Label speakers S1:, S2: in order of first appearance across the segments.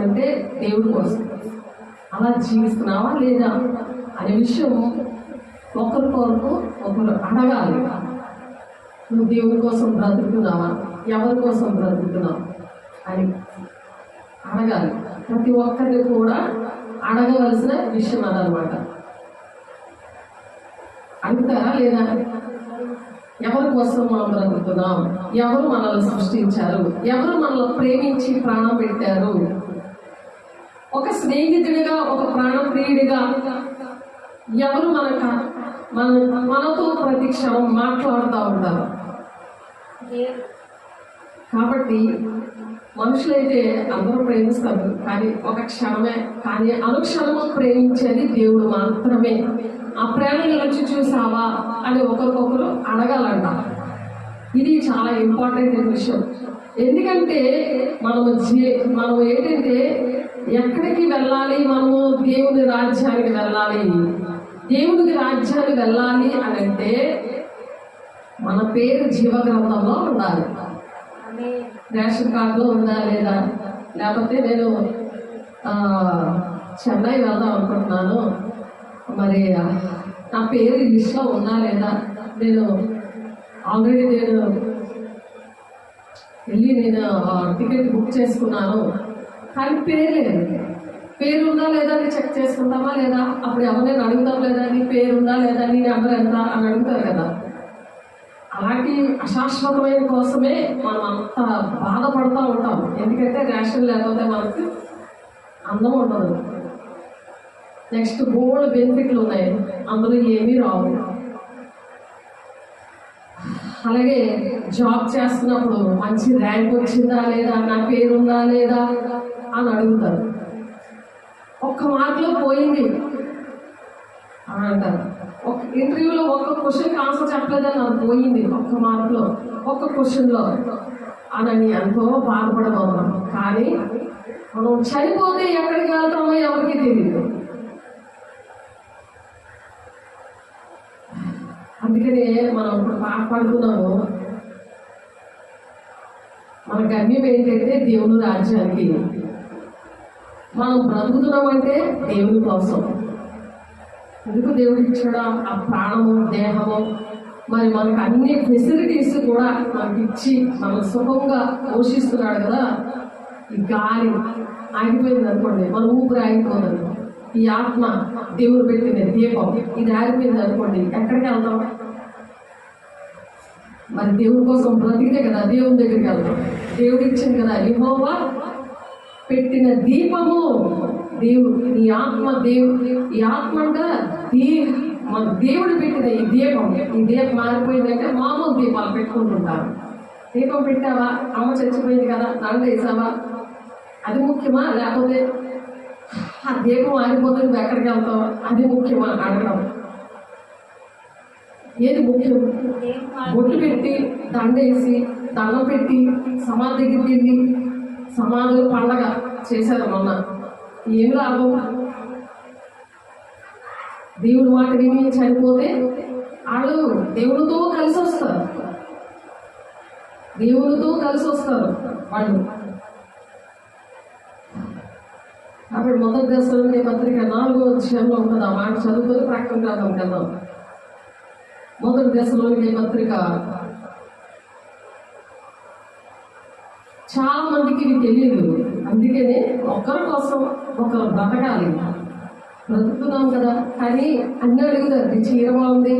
S1: అంటే దేవుడి కోసం. అలా జీవిస్తున్నావా లేదా అనే విషయం ఒకరికొరకు ఒకరు అడగాలి. నువ్వు దేవుడి కోసం బ్రతుకుతున్నావా, ఎవరి కోసం బ్రతుకుతున్నావు అని అడగాలి. ప్రతి ఒక్కరిని కూడా అడగవలసిన విషయం అదనమాట. అడుగుతారా లేదా? ఎవరి కోసం మనం బ్రతుకుతున్నాం, ఎవరు మనల్ని సృష్టించారు, ఎవరు మనల్ని ప్రేమించి ప్రాణం పెట్టారు. ఒక స్నేహితుడిగా, ఒక ప్రాణప్రియుడిగా ఎవరు మనతో ప్రతి క్షణం మాట్లాడుతూ ఉంటారు. కాబట్టి మనుషులైతే అందరూ ప్రేమిస్తారు, కానీ ఒక క్షణమే, కానీ అనుక్షణము ప్రేమించేది దేవుడు మాత్రమే. ఆ ప్రేమను వచ్చి చూసావా అని ఒకరికొకరు అడగాలంట. ఇది చాలా ఇంపార్టెంట్ విషయం. ఎందుకంటే మనం ఏంటంటే ఎక్కడికి వెళ్ళాలి, మనము దేవుని రాజ్యానికి వెళ్ళాలి. దేవునికి రాజ్యానికి వెళ్ళాలి అని అంటే మన పేరు జీవగ్రంథంలో ఉండాలి. రేషన్ కార్డులో ఉందా లేదా, లేకపోతే నేను చెన్నై వెళ్దాం అనుకుంటున్నాను, మరి నా పేరు ఈ లిస్ట్లో ఉందా లేదా, నేను ఆల్రెడీ నేను టికెట్ బుక్ చేసుకున్నాను కానీ పేరు లేదు. పేరు ఉందా లేదా అని చెక్ చేసుకుంటామా లేదా? అప్పుడు ఎవరైనా అడుగుతాం లేదా, నీ పేరు ఉందా లేదా, నీ నెంబర్ ఎంత అని అడుగుతారు కదా. అలాంటి అశాశ్వతమైన కోసమే మనం అంత బాధపడుతూ ఉంటాం. ఎందుకంటే రేషన్ లేకపోతే మనకి అందం ఉండదు. నెక్స్ట్ బోల్డ్ బెనిఫిట్లు ఉన్నాయి, అందులో ఏమీ రావు. అలాగే జాబ్ చేస్తున్నప్పుడు మంచి ర్యాంక్ వచ్చిందా లేదా, నా పేరు ఉందా లేదా అని అడుగుతారు. ఒక్క మార్కులో పోయింది అని అంటారు. ఒక ఇంటర్వ్యూలో ఒక్క క్వశ్చన్కి ఆన్సర్ చెప్పలేదని నాకు పోయింది ఒక్క మార్కులో, ఒక్క క్వశ్చన్లో అని ఎంతో బాధపడబోతున్నాం. కానీ మనం చనిపోతే ఎక్కడికి వెళ్తామో ఎవరికి తెలియదు. అందుకనే మనం ఇప్పుడు పాడుతున్నాము, మన గమ్యం ఏంటంటే దేవుని రాజ్యానికి. మనం బ్రతుకుతున్నామంటే దేవుని కోసం. ఎందుకు దేవుడు ఇచ్చాడా ఆ ప్రాణము, దేహము, మరి మనకు అన్ని ఫెసిలిటీస్ కూడా మనకి ఇచ్చి మనం సుఖంగా పోషిస్తున్నాడు కదా. ఈ గాలి ఆగిపోయింది అనుకోండి, మన ఊపిరి ఆగిపోతుంది. ఈ ఆత్మ దేవుడు పెట్టిన దీపం ఇది ఆగిపోయింది అనుకోండి, ఎక్కడికి వెళ్తాం? మరి దేవుడి కోసం బ్రతికితే కదా దేవుని దగ్గరికి వెళ్తాం. దేవుడు ఇచ్చింది కదా, యెహోవా పెట్టిన దీపము దేవుడు. ఈ ఆత్మ ఈ ఆత్మ అంటే మన దేవుడు పెట్టిన ఈ దీపం. ఈ దీపం మారిపోయిందంటే మామూలు దీపాలు పెట్టుకుంటుంటారు. దీపం పెట్టావా, అమ్మ చచ్చిపోయింది కదా దండ వేసావా, అది ముఖ్యమా? లేకపోతే ఆ దీపం ఆగిపోతే నువ్వు ఎక్కడికి వెళ్తావా, అది ముఖ్యమా అడగడం? ఏది ముఖ్యం? బొట్టు పెట్టి దండేసి దండం పెట్టి సమాధి దగ్గరికి వెళ్ళి సమాధులు పండగ చేశారు మొన్న, ఏం లాభం? దేవుడి మాట విని చనిపోతే వాళ్ళు దేవుడితో కలిసి వస్తారు, దేవుడితో కలిసి వస్తారు వాళ్ళు. అప్పుడు మొదటి దశలోని పత్రిక 4వ అధ్యాయంలో ఉంటుంది ఆ మాట. చదువుకొని ప్రకటన గ్రంథం కదా. మొదటి దశలోని పత్రిక చాలా మందికి ఇది తెలియదు. అందుకనే ఒకరి కోసం ఒకరు బ్రతకాలి. బ్రతుకుతున్నాం కదా, కానీ అన్నీ అడుగుతారు. నీ చీర బాగుంది,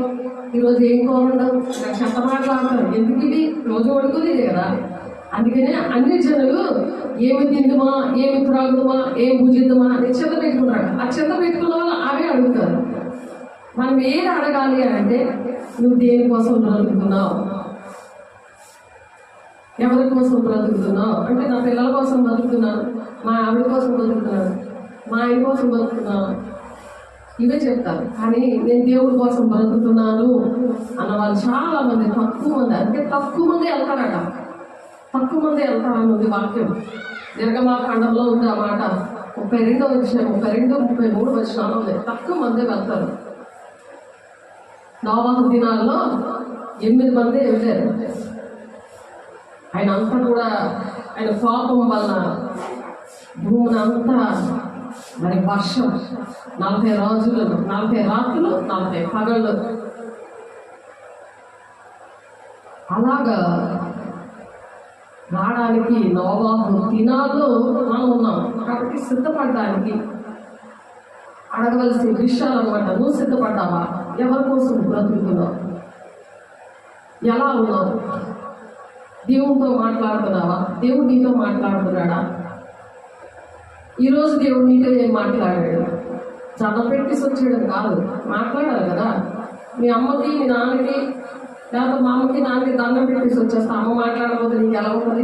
S1: ఈరోజు ఏం కోరుండవు, చెత్త మాట్లాడతారు. ఎందుకు ఇది రోజు అడుగుతుంది కదా. అందుకనే అన్ని జనులు ఏమి తిందుమా, ఏమి త్రాగుదమా, ఏం భుజిద్దుమా అని చెత్త పెట్టుకున్నాడు. ఆ చెత్త పెట్టుకున్న వాళ్ళు అవే అడుగుతారు. మనం ఏది అడగాలి అంటే, నువ్వు దేనికోసం బ్రతుకుతున్నావు, ఎవరి కోసం బ్రతుకుతున్నావు అంటే, నా పిల్లల కోసం బతుకుతున్నాను, మా ఆవిడ కోసం బతుకుతున్నాను, మా ఆయన కోసం బతుకుతున్నాను, ఇవే చెప్తారు. కానీ నేను దేవుడి కోసం బ్రతుకుతున్నాను అన్న వాళ్ళు చాలా మంది, తక్కువ మంది. అంటే తక్కువ మంది వెళ్తారట, తక్కువ మంది వెళ్తారని ఉంది వాక్యం. నిర్గమాకాండంలో ఉంది ఆ మాట. 32వ అధ్యాయం 32, 33 వచనాల్లో ఉంది. తక్కువ మంది వెళ్తారు. నోవాహు దినాల్లో 8 మంది వెళ్ళారు. ఆయన అంతా కూడా ఆయన కోపం వల్ల భూమిని అంతా మరి వర్షం 40 రోజులు 40 రాత్రులు 40 పగళ్ళు అలాగా రావడానికి నోవాహు దినాల్లో మనం ఉన్నాం. కాబట్టి సిద్ధపడడానికి అడగవలసిన విషయాలు అనమాట. నువ్వు సిద్ధపడ్డావా? ఎవరి కోసం బ్రతుకుతున్నావు? ఎలా ఉన్నావు? దేవుడితో మాట్లాడుతున్నావా? దేవుడు నీతో మాట్లాడుతున్నాడా? ఈరోజు దేవుడు నీతో ఏం మాట్లాడాడు? చదవ పెట్టేసి వచ్చేయడం కాదు, మాట్లాడాలి కదా. మీ అమ్మకి మీ నాన్నకి లేకపోతే మా అమ్మకి నాన్నకి దండం పెట్టేసి వచ్చేస్తా, అమ్మ మాట్లాడకపోతే నీకు ఎలా ఉంటుంది?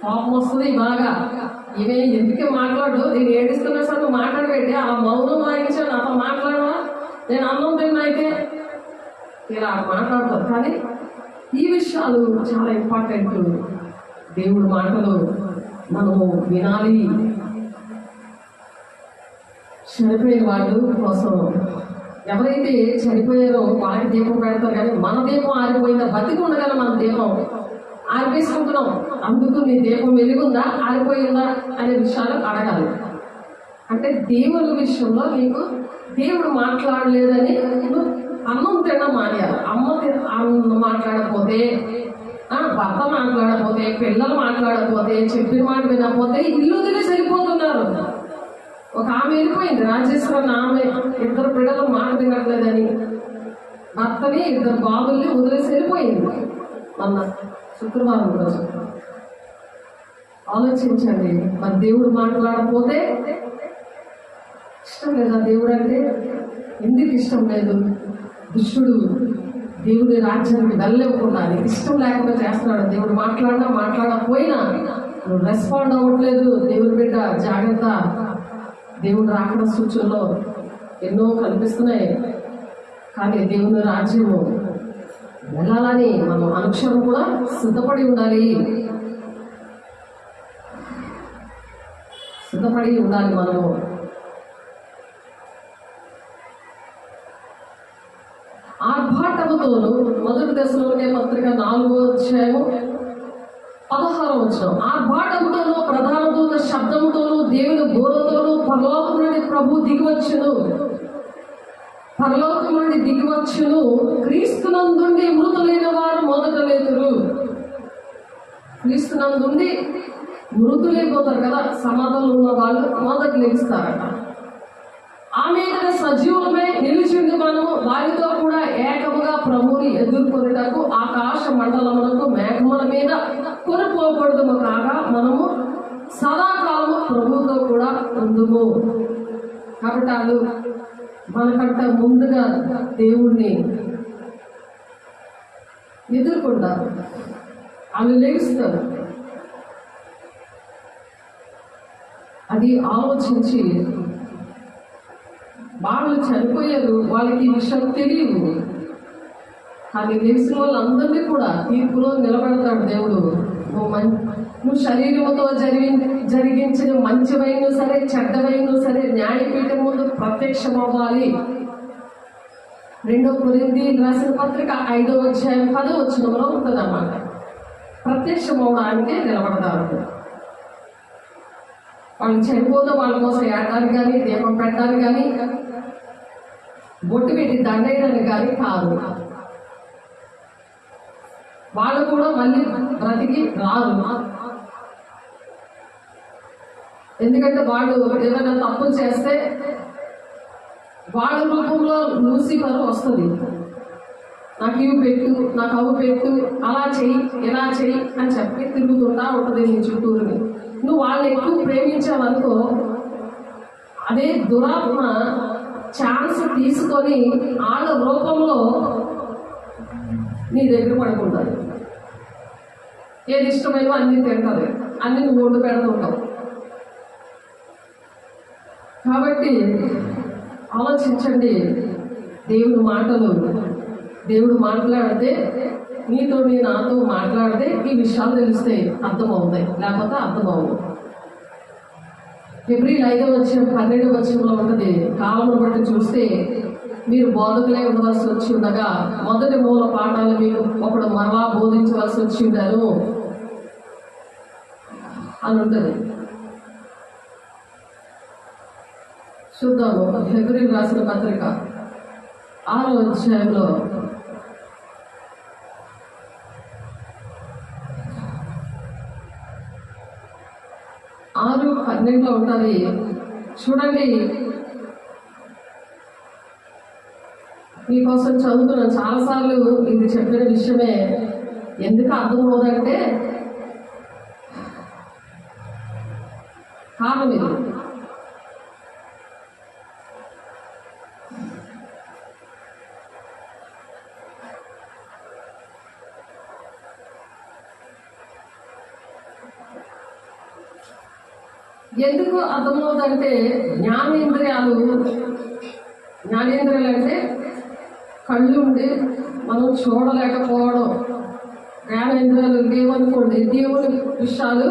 S1: కోపం వస్తుంది బాగా. ఇవే ఎందుకే మాట్లాడు, నేను ఏడుస్తున్నా సార్ నువ్వు మాట్లాడబెట్టి అలా మౌనం వాయించాను, అతను మాట్లాడవా, నేను అన్నం తిన్నా అయితే ఇలా మాట్లాడతారు. కానీ ఈ విషయాలు చాలా ఇంపార్టెంట్. దేవుడి మాటలు మనము వినాలి. చనిపోయిన వాళ్ళు కోసం ఎవరైతే చనిపోయారో వాళ్ళకి దీపం పెడతారు, కానీ మన దీపం ఆరిపోయిందా? బతికి ఉండగల మన దీపం ఆరిపేసుకుంటున్నాం. అందుకు నీ దీపం వెలుగుందా ఆరిపోయిందా అనే విషయాలు అడగాలి. అంటే దేవుని విషయంలో నీకు దేవుడు మాట్లాడలేదని అన్నం తినడం మానేయాలి. అమ్మ మాట్లాడకపోతే, భర్త మాట్లాడకపోతే, పిల్లలు మాట్లాడకపోతే, చెప్పిన మాట వినకపోతే ఇల్లు వదిలి సరిపోతున్నారు. ఒక ఆమె వెళ్ళిపోయింది, రాజేశ్వరన్ ఆమె 2 పిల్లలు మాట వినట్లేదని భర్తని 2 బాబుల్ని వదిలేసి వెళ్ళిపోయింది. మొన్న శుక్రవారం రోజు ఆలోచించండి. మరి దేవుడు మాట్లాడకపోతే ఇష్టం లేదా? దేవుడు అంటే ఎందుకు ఇష్టం లేదు? దుష్టుడు దేవుడి రాజ్యానికి వెళ్ళకుండా ఇష్టం లేకుండా చేస్తున్నాడు. దేవుడు మాట్లాడకపోయినా నువ్వు రెస్పాండ్ అవ్వట్లేదు. దేవుడి బిడ్డ జాగ్రత్త. దేవుడు రాకడ సూచనలో ఎన్నో కనిపిస్తున్నాయి. కానీ దేవుని రాజ్యము వెళ్ళాలని మనం అనుక్షణం కూడా సిద్ధపడి ఉండాలి. మనము ఆర్భాటముతోను, మొదటి దశలోనే పత్రిక 4వ అధ్యాయము 16వ వచనం, ఆర్భాటముతోను ప్రధాన దూత శబ్దముతోను దేవుని బోరతోను పరలోకం నుండి ప్రభు దిగివచ్చును. క్రీస్తునందుండి మృతులైన వారు మొదట లేతురు. క్రీస్తునందుండి మృతులైపోతారు కదా, సమాధులు ఉన్న వాళ్ళు మొదట లేస్తారట. ఆమె సజీవులమై నిలిచింది మనము వారితో కూడా ఏకముగా ప్రభువుని ఎదుర్కొనుటకు ఆకాశ మండలములకు మేఘముల మీద కొనుక్కోకూడదు కాగా మనము సదాకాలము ప్రభువుతో కూడా ఉందుము. కాబట్టి వాళ్ళు మనకంట ముందుగా దేవుణ్ణి ఎదుర్కొంటారు, వాళ్ళు లేస్తారు. అది ఆలోచించి వాళ్ళు చనిపోయారు, వాళ్ళకి ఈ విషయం తెలియదు. కానీ తెలిసిన వాళ్ళందరినీ కూడా తీర్పులో నిలబెడతాడు దేవుడు. నువ్వు శరీరముతో జరిగించిన మంచివైనా సరే చెడ్డవైనా సరే న్యాయపీఠం ముందు ప్రత్యక్షం అవ్వాలి. 2 కొరింథీయులకు రాసిన పత్రిక 5వ అధ్యాయం 10వ వచనంలో ఉంటుంది అన్నమాట. ప్రత్యక్షం అవ్వడానికే నిలబడతారు. వాళ్ళు చనిపోతే వాళ్ళ కోసం ఏడడానికి కానీ, దీపం పెట్టడానికి కానీ, బొట్టు పెట్టి దండేయడానికి కానీ కాదు. వాళ్ళు కూడా మళ్ళీ బ్రతికి రాదు. ఎందుకంటే వాళ్ళు ఏదైనా తప్పులు చేస్తే వాళ్ళ రూపంలో లూసిఫర్ వస్తుంది. నాకు ఇవి పెట్టు, నాకు అవి పెట్టు, అలా చెయ్యి, ఇలా చెయ్యి అని చెప్పి తిరుగుతుంటా ఉంటుంది నీ చుట్టూరుని. నువ్వు వాళ్ళని ఎక్కువ ప్రేమించావనుకో, అదే దురాత్మ ఛాన్స్ తీసుకొని వాళ్ళ రూపంలో నీ దగ్గర పడుకుంటారు. ఏది ఇష్టమైనో అన్ని తింటారు, అన్ని నువ్వు వండు పెడుతుంటావు. కాబట్టి ఆలోచించండి. దేవుడు మాట్లాడితే నీతో నాతో మాట్లాడితే ఈ విషయాలు తెలిస్తే అర్థమవుతాయి, లేకపోతే అర్థమవుతాయి. ఏప్రిల్ 5వ అధ్యాయం 12వ వచనంలో ఉంటుంది. కాలంలో బట్టి చూస్తే మీరు బోధకులే ఉండవలసి వచ్చి ఉండగా మొదటి మూల పాఠాలు మీరు ఒకడు మరలా బోధించవలసి వచ్చి ఉండారు. అని ఉంటుంది. చూద్దాము. హెబ్రీయులకు రాసిన పత్రిక 6వ అధ్యాయంలో 6:12 ఉంటుంది. చూడండి, మీకోసం చదువుతున్నాను. చాలాసార్లు ఇది చెప్పిన విషయమే. ఎందుకు అర్థమవుదంటే కారణం ఇది. ఎందుకు అర్థమవుతుందంటే జ్ఞానేంద్రియాలు అంటే కళ్ళు ఉండి మనం చూడలేకపోవడం. జ్ఞానేంద్రియాలు లేవనుకోండి, దేవుని విషయాలు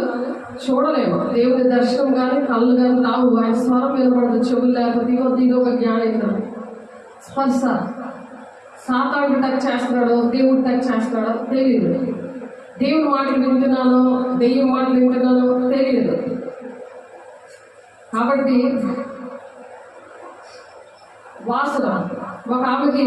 S1: చూడలేము. దేవుని దర్శనం కానీ కళ్ళు కానీ రావు. ఆయన స్వరం వినపడదు. చెవులు లేకపోతే ఇది ఒక జ్ఞానేంద్రం. స్పర్శ, సాతానుడు టచ్ చేస్తున్నాడో దేవుడు టచ్ చేస్తున్నాడో తెలియదు. దేవుని మాటలు వింటున్నానో దెయ్యం మాటలు వింటున్నానో తెలియదు. కాబట్టి వాసన, ఒక ఆమెకి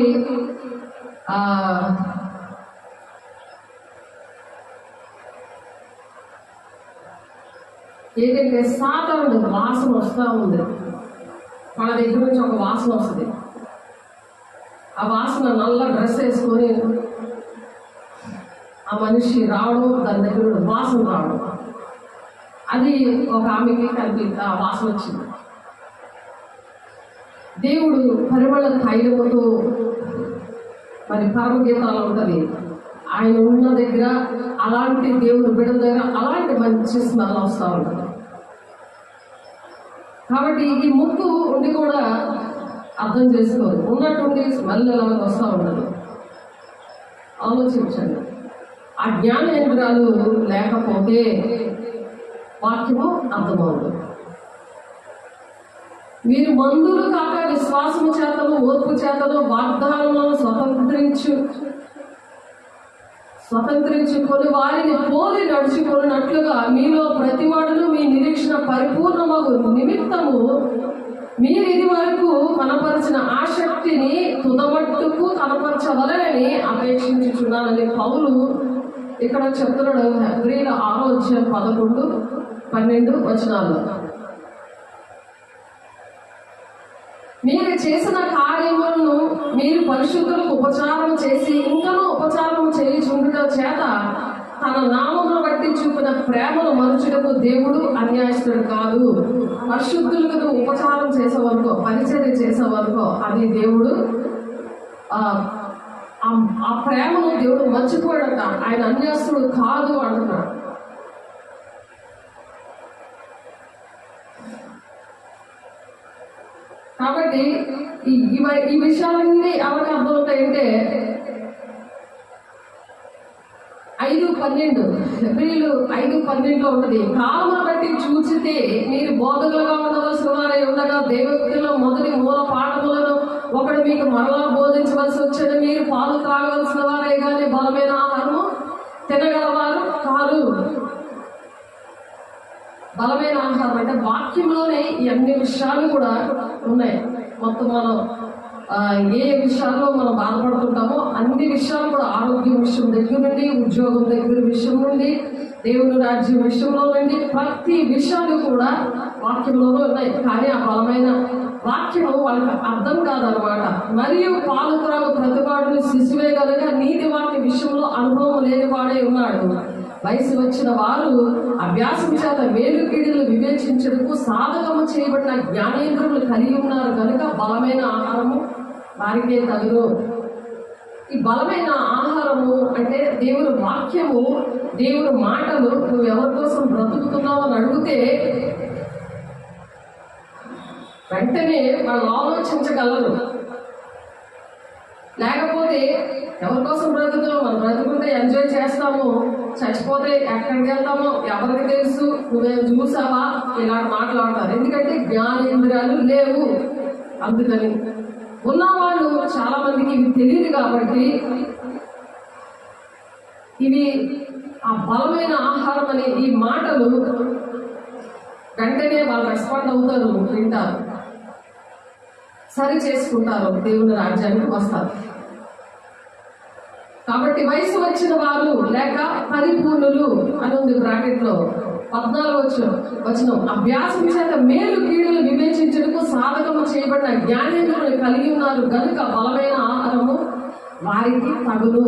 S1: ఏంటంటే సాతానుడు వాసన వస్తూ ఉంది. వాళ్ళ దగ్గర నుంచి ఒక వాసన వస్తుంది. ఆ వాసన నల్ల డ్రెస్ వేసుకొని ఆ మనిషి రావడం, దాని దగ్గర వాసన రావడం, అది ఒక ఆమెకి ఆ వాసన వచ్చింది. దేవుడు పరిమళ తైలముతో మరి పరమగీతాలు ఉంటుంది. ఆయన ఉన్న దగ్గర అలాంటి దేవుడు బిడ్డల దగ్గర అలాంటి మంచి స్మెల్ వస్తూ ఉంటుంది. కాబట్టి ఈ ముక్కు ఉండి కూడా అర్థం చేసుకోరు. ఉన్నట్టుండి స్మెల్ ఎలా వస్తూ ఉండదు. ఆలోచించండి. ఆ జ్ఞానేంద్రాలు లేకపోతే వాక్యము అర్థమవుతుంది. మీరు మందులు కాక విశ్వాసము చేతను ఓర్పు చేతను వాగ్దానములను స్వతంత్రించుకొని వారిని పోలి నడుచుకున్నట్లుగా మీలో ప్రతివాడును మీ నిరీక్షణ పరిపూర్ణమగు నిమిత్తము మీరు ఇది వరకు కనపరిచిన ఆసక్తిని తుదమట్టుకు కనపరచవలనని అపేక్షించుచున్నానని పౌలు ఇక్కడ చెప్తున్నాడు. హెబ్రీయుల 6వ అధ్యాయం 11, 12 వచనాల్లో. మీరు చేసిన కార్యములను మీరు పరిశుద్ధులకు ఉపచారం చేసి ఇంకనూ ఉపచారం చేయుచుండుట చేత తన నామమును బట్టి చూపిన ప్రేమను మనుచుటకు దేవుడు అన్యాయస్తుడు కాదు. పరిశుద్ధులకు ఉపచారం చేసే వరకు, పరిచర్య చేసే వరకు అది దేవుడు ఆ ప్రేమను దేవుడు మర్చిపోయాడట. ఆయన అన్యాయస్తుడు కాదు అంటున్నాడు. కాబట్టి ఈ విషయాలన్నీ ఎవరికి అర్థమవుతాయంటే 5:12 హెబ్రీయులు 5:12 ఉంటుంది. కాలమును బట్టి చూచితే మీరు బోధకులుగా ఉండవలసిన వారై ఉండగా దైవోక్తిలో మొదటి మూల పాఠములను ఒకడు మీకు మరలా బోధించవలసి వచ్చేది. మీరు పాలు త్రాగవలసిన వారే కానీ బలమైన ఆహారము తినగలవారు కాదు. బలమైన ఆహారం అంటే వాక్యంలోనే ఈ అన్ని విషయాలు కూడా ఉన్నాయి. మొత్తం మనం ఏ విషయాల్లో మనం బాధపడుతుంటామో అన్ని విషయాలు కూడా, ఆరోగ్యం విషయం దగ్గర నుండి, ఉద్యోగం దగ్గర విషయం నుండి, దేవుని రాజ్యం విషయంలో నుండి ప్రతి విషయాలు కూడా వాక్యంలోనే ఉన్నాయి. కానీ ఆ బలమైన వాక్యం వాళ్ళకి అర్థం కాదనమాట. మరియు పాలు త్రాగు ప్రతివాడుని శిశువే కనుక నీతి వాక్య విషయంలో అనుభవం లేని వాడే ఉన్నాడు. వయసు వచ్చిన వారు అభ్యాసం చేత మేలు కీడులు వివేచించడానికి సాధకము చేయబడిన జ్ఞానేంద్రములు కలిగి ఉన్నారు కనుక బలమైన ఆహారము వారికే తగును. ఈ బలమైన ఆహారము అంటే దేవుని వాక్యము, దేవుని మాటలు. నువ్వు ఎవరి కోసం బ్రతుకుతున్నావు అని అడిగితే వెంటనే వాళ్ళు ఆలోచించగలరు. లేకపోతే ఎవరి కోసం బ్రతుకుతావు? మనం బ్రతుకుంటే ఎంజాయ్ చేస్తాము, చచ్చిపోతే ఎక్కడికి వెళ్తామో ఎవరికి తెలుసు, నువ్వేం చూసావా, ఇలా మాట్లాడతారు. ఎందుకంటే జ్ఞానేంద్రియాలు లేవు. అందుకని ఉన్నవాళ్ళు చాలా మందికి ఇవి తెలియదు. కాబట్టి ఇవి ఆ బలమైన ఆహారం అనే ఈ మాటలు వెంటనే వాళ్ళు రెస్పాండ్ అవుతారు, వింటారు, సరి చేసుకుంటారు, దేవుని రాజ్యానికి వస్తారు. కాబట్టి వయసు వచ్చిన వారు లేక పరిపూర్ణులు అని ఉంది బ్రాకెట్లో. 14 వచనం, అభ్యాసం చేత మేలు కీడులు వివేచించుటకు సాధకము చేయబడిన జ్ఞానేంద్రులు కలిగి ఉన్నారు కనుక బలమైన ఆహారము వారికి తగును.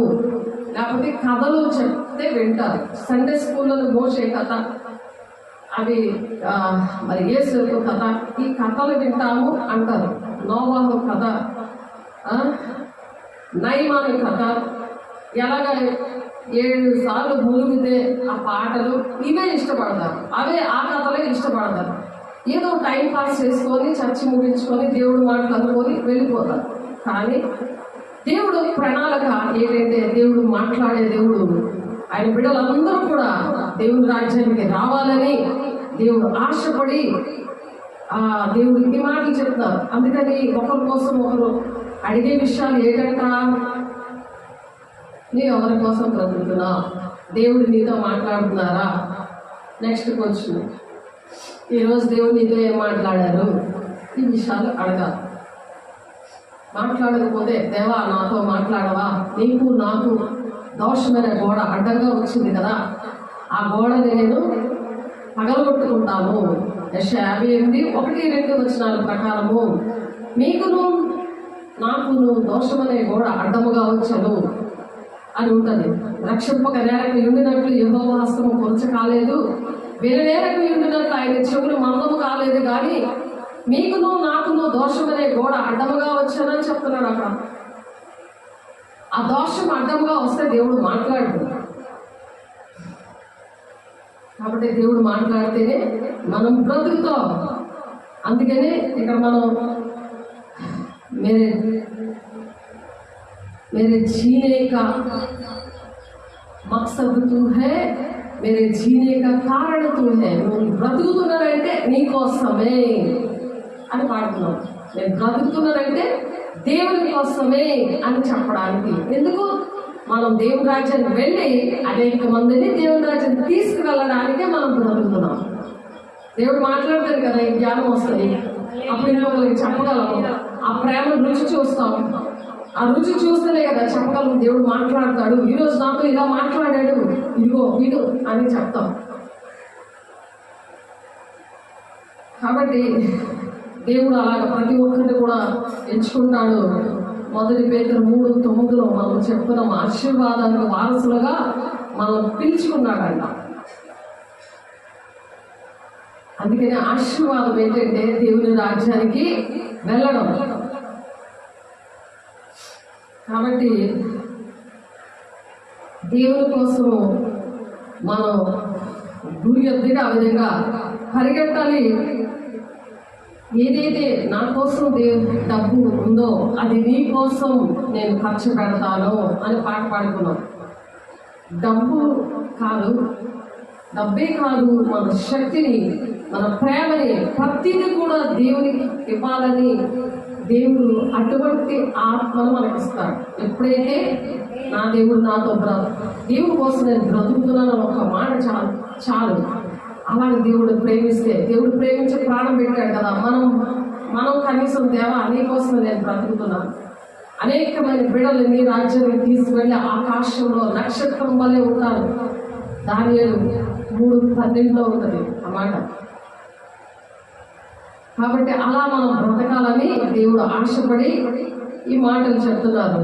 S1: లేకపోతే కథలు చెప్తే వింటారు. సండే స్కూల్లో మోషే కథ, అవి మరి యేసు కథ, ఈ కథలు వింటాము అంటారు. నోవాహు కథ, నయమాను కథ, ఎలాగ 7 సార్లు మునిగితే ఆ పాటలు, ఇవే ఇష్టపడతారు. ఆ కథలే ఇష్టపడతారు. ఏదో టైం పాస్ చేసుకొని చర్చి ముగించుకొని దేవుడు మాటలు అనుకొని వెళ్ళిపోతారు. కానీ దేవుడు ప్రణాళిక ఏంటంటే, దేవుడు మాట్లాడే దేవుడు, ఆయన బిడ్డలందరూ కూడా దేవుని రాజ్యానికి రావాలని దేవుడు ఆశపడి దేవుడు ఈ మాటలు చెప్తారు. అందుకని ఒకరి కోసం ఒకరు అడిగే విషయాలు ఏంటంట, నీ ఎవరి కోసం బ్రతుకుతున్నా, దేవుడు నీతో మాట్లాడుతున్నారా? నెక్స్ట్ క్వశ్చన్, ఈరోజు దేవుడు నీతో ఏం మాట్లాడారు? ఈ విషయాలు అడగాలి. మాట్లాడకపోతే, దేవా నాతో మాట్లాడవా, నీకు నాకు దోషమైన గోడ అడ్డంగా వచ్చింది కదా, ఆ గోడని నేను పగలగొట్టుకుంటాను. యెషయా 58:1-2 వచనాల ప్రకారము, మీకును నాకును దోషమనే గోడ అడ్డముగా వచ్చను అని ఉంటుంది. రక్షింపక నేరకు ఉండినట్లు యెహోవా హస్తము కొంచె కాలేదు, వేరే నేరకు ఉండినట్లు ఆయన చెవులు మందము కాలేదు, కానీ మీకును నాకును దోషమనే గోడ అడ్డముగా వచ్చానని చెప్తున్నాడు అక్కడ. ఆ దోషం అడ్డముగా వస్తే దేవుడు మాట్లాడు. కాబట్టి దేవుడు మాట్లాడితేనే మనం బ్రతుకుతాం. అందుకనే ఇక్కడ మనం मेरे जीने का मकसद तू है, मेरे जीने का कारण तू है. నువ్వు బ్రతుకుతున్నానంటే నీకోసమే అని పాడుతున్నాం. నేను బ్రతుకుతున్నానంటే దేవుని కోసమే అని చెప్పడానికి. ఎందుకు? మనం దేవుని రాజ్యానికి వెళ్ళి అనేక మందిని దేవుని రాజ్యానికి తీసుకువెళ్ళడానికే మనం బ్రతుకుతున్నాం. దేవుడు మాట్లాడతారు కదా, ఈ జ్ఞానం వస్తుంది, అప్పుడు ఇంకొకరికి చెప్పగలము. ఆ ప్రేమ రుచి చూస్తాం. ఆ రుచి చూస్తేనే కదా చెప్పగలం. దేవుడు మాట్లాడతాడు, ఈరోజు నాతో ఇలా మాట్లాడాడు, ఇదిగో వీడు అని చెప్తాం. కాబట్టి దేవుడు అలాగ ప్రతి ఒక్కరిని కూడా ఎంచుకుంటాడు. 1 పేతురు 3:9 మనం చెప్పుకున్నాం, ఆశీర్వాదానికి వారసులుగా మనం పిలుచుకున్నాడంట. అందుకని ఆశీర్వాదం ఏంటంటే దేవుని రాజ్యానికి వెళ్ళడం. కాబట్టి దేవుని కోసము మనం గురియొద్దుగా ఆ విధంగా పరిగెట్టాలి. ఏదైతే నా కోసం డబ్బు ఉందో అది నీ కోసం నేను ఖర్చు పెడతాను అని పాట పాడుకున్నాం. డబ్బే కాదు, మన శక్తిని, మన ప్రేమని, ప్రతిదీ కూడా దేవునికి ఇవ్వాలని దేవుడు అటువంటి ఆత్మను మనకిస్తాడు. ఎప్పుడైతే నా దేవుడు నాతో దేవుడి కోసం నేను బ్రతుకుతున్నాను ఒక మాట చాలు. అలాగే దేవుడు ప్రేమిస్తే, దేవుడు ప్రేమించే ప్రాణం పెట్టాడు కదా, మనం కనీసం దేవా నీ కోసం నేను బ్రతుకుతున్నాను. అనేకమైన బిడ్డలు నీ రాజ్యాన్ని తీసుకువెళ్ళి ఆకాశంలో నక్షత్రం వల్లే ఉంటారు. దానియేలు 3:12 ఉంటుంది అన్నమాట. కాబట్టి అలా మనం బ్రతకాలని దేవుడు ఆశపడి ఈ మాటలు చెప్తున్నారు.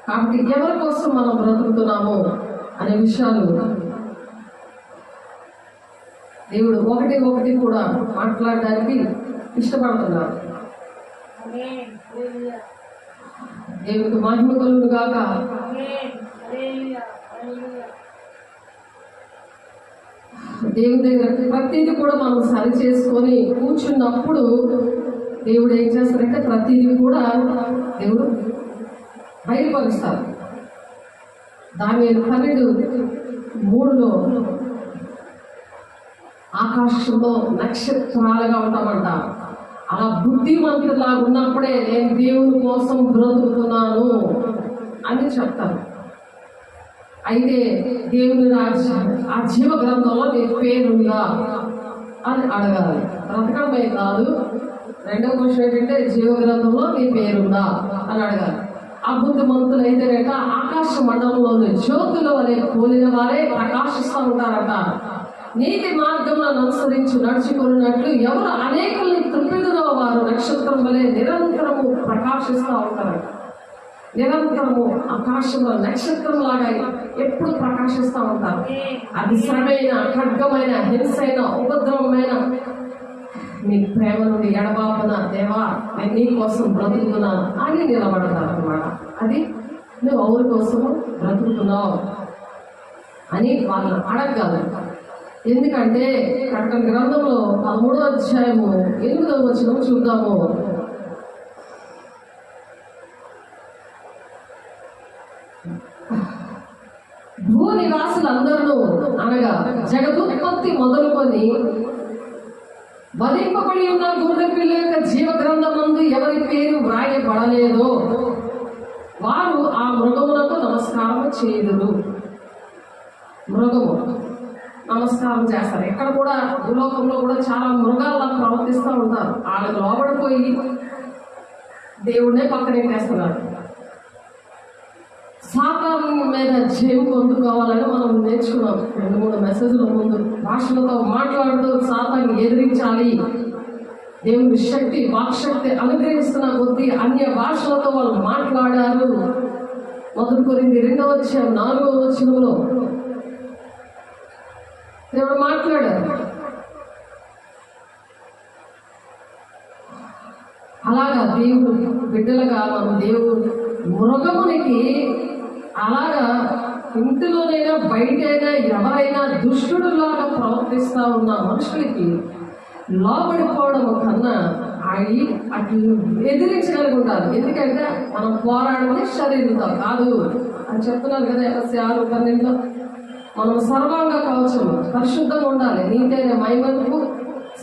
S1: కాబట్టి ఎవరి కోసం మనం బ్రతుకుతున్నాము అనే విషయాలు దేవుడు ఒకటి కూడా మాట్లాడడానికి ఇష్టపడుతున్నారు. దేవుడికి మహిమ కలుగును గాక. దేవుడి దగ్గర ప్రతిదీ కూడా మనం సరి చేసుకొని కూర్చున్నప్పుడు దేవుడు ఏం చేస్తారంటే ప్రతిదీ కూడా దేవుడు బయలుపరుస్తారు. దానియేలు 12:3 ఆకాశంలో నక్షత్రాలుగా ఉంటామంట. అలా బుద్ధిమంతులా ఉన్నప్పుడే నేను దేవుని కోసం బ్రతుకుతున్నాను అని చెప్తాను. అయితే దేవుని రాజ్యం ఆ జీవ గ్రంథంలో నీ పేరుందా? అని అడగాలి. బ్రతకడమే కాదు, రెండో క్వశ్చన్ ఏంటంటే జీవ గ్రంథంలో నీ పేరుందా అని అడగాలి. అబుద్ధిమంతులు అయితేనేట ఆకాశ మండలంలోని జ్యోతుల వలె పోలిన వారే ప్రకాశిస్తూ ఉంటారట. నీతి మార్గములను అనుసరించి నడుచుకున్నట్లు ఎవరు అనేకుల్ని త్రిప్పిదురో వారు నక్షత్రం వలె నిరంతరము ప్రకాశిస్తూ ఉంటారట. నిరంతరము ఆకాశంలో నక్షత్రం లాగా ఎప్పుడు ప్రకాశిస్తూ ఉంటారు. అది శ్రమైన, ఖడ్గమైన, హింసైన, ఉపద్రవమైన నీ ప్రేమ నుండి ఎడబాపన దేవా నేను నీ కోసం బ్రతుకుతున్నాను అని నిలబడతారు అన్నమాట. అది నువ్వు ఎవరి కోసము బ్రతుకుతున్నావు అని వాళ్ళని అడగగలరు. ఎందుకంటే ప్రకటన గ్రంథంలో 13వ అధ్యాయము 8వ వచనం చూద్దాము. భూ నివాసులందరూ అనగా జగదుత్పత్తి మొదలుకొని వధింపబడి ఉన్న గొర్రె పిల్ల యొక్క జీవ గ్రంథమందు ఎవరి పేరు వ్రాయబడలేదో వారు ఆ మృగములకు నమస్కారం చేయుదురు. మృగము నమస్కారం చేస్తారు. ఎక్కడ కూడా భూలోకంలో కూడా చాలా మృగాల్లా ప్రవర్తిస్తూ ఉంటారు. వాళ్ళకి లోబడిపోయి దేవుడే పక్కనెట్టేస్తున్నారు. సాతాను మీద జయం పొందుకోవాలని మనం నేర్చుకున్నాం. 2-3 మెసేజ్ల ముందు భాషలతో మాట్లాడుతూ సాతాన్ని ఎదిరించాలి. దేవుని శక్తి, వాక్శక్తి అనుగ్రహిస్తున్న కొద్దీ అన్య భాషలతో వాళ్ళు మాట్లాడారు. 1 కొరింథీ 2వ అధ్యాయం 4వ వచనంలో దేవుడు మాట్లాడారు. అలాగా దేవుడు బిడ్డలుగా మనం దేవుడు మృగమునికి అలాగా ఇంటిలోనైనా బయటైనా ఎవరైనా దుష్టుడులాగా ప్రవర్తిస్తూ ఉన్న మనుషులకి లోబడిపోవడం కన్నా అటు ఎదిరించగలిగి ఉండాలి. ఎందుకంటే మనం పోరాడమే శరీరంతో కాదు అని చెప్తున్నారు కదా. Efesiయు 6:12 మనం సర్వాంగ కవచము పరిశుద్ధంగా ఉండాలి. నీతైన మైమరుపు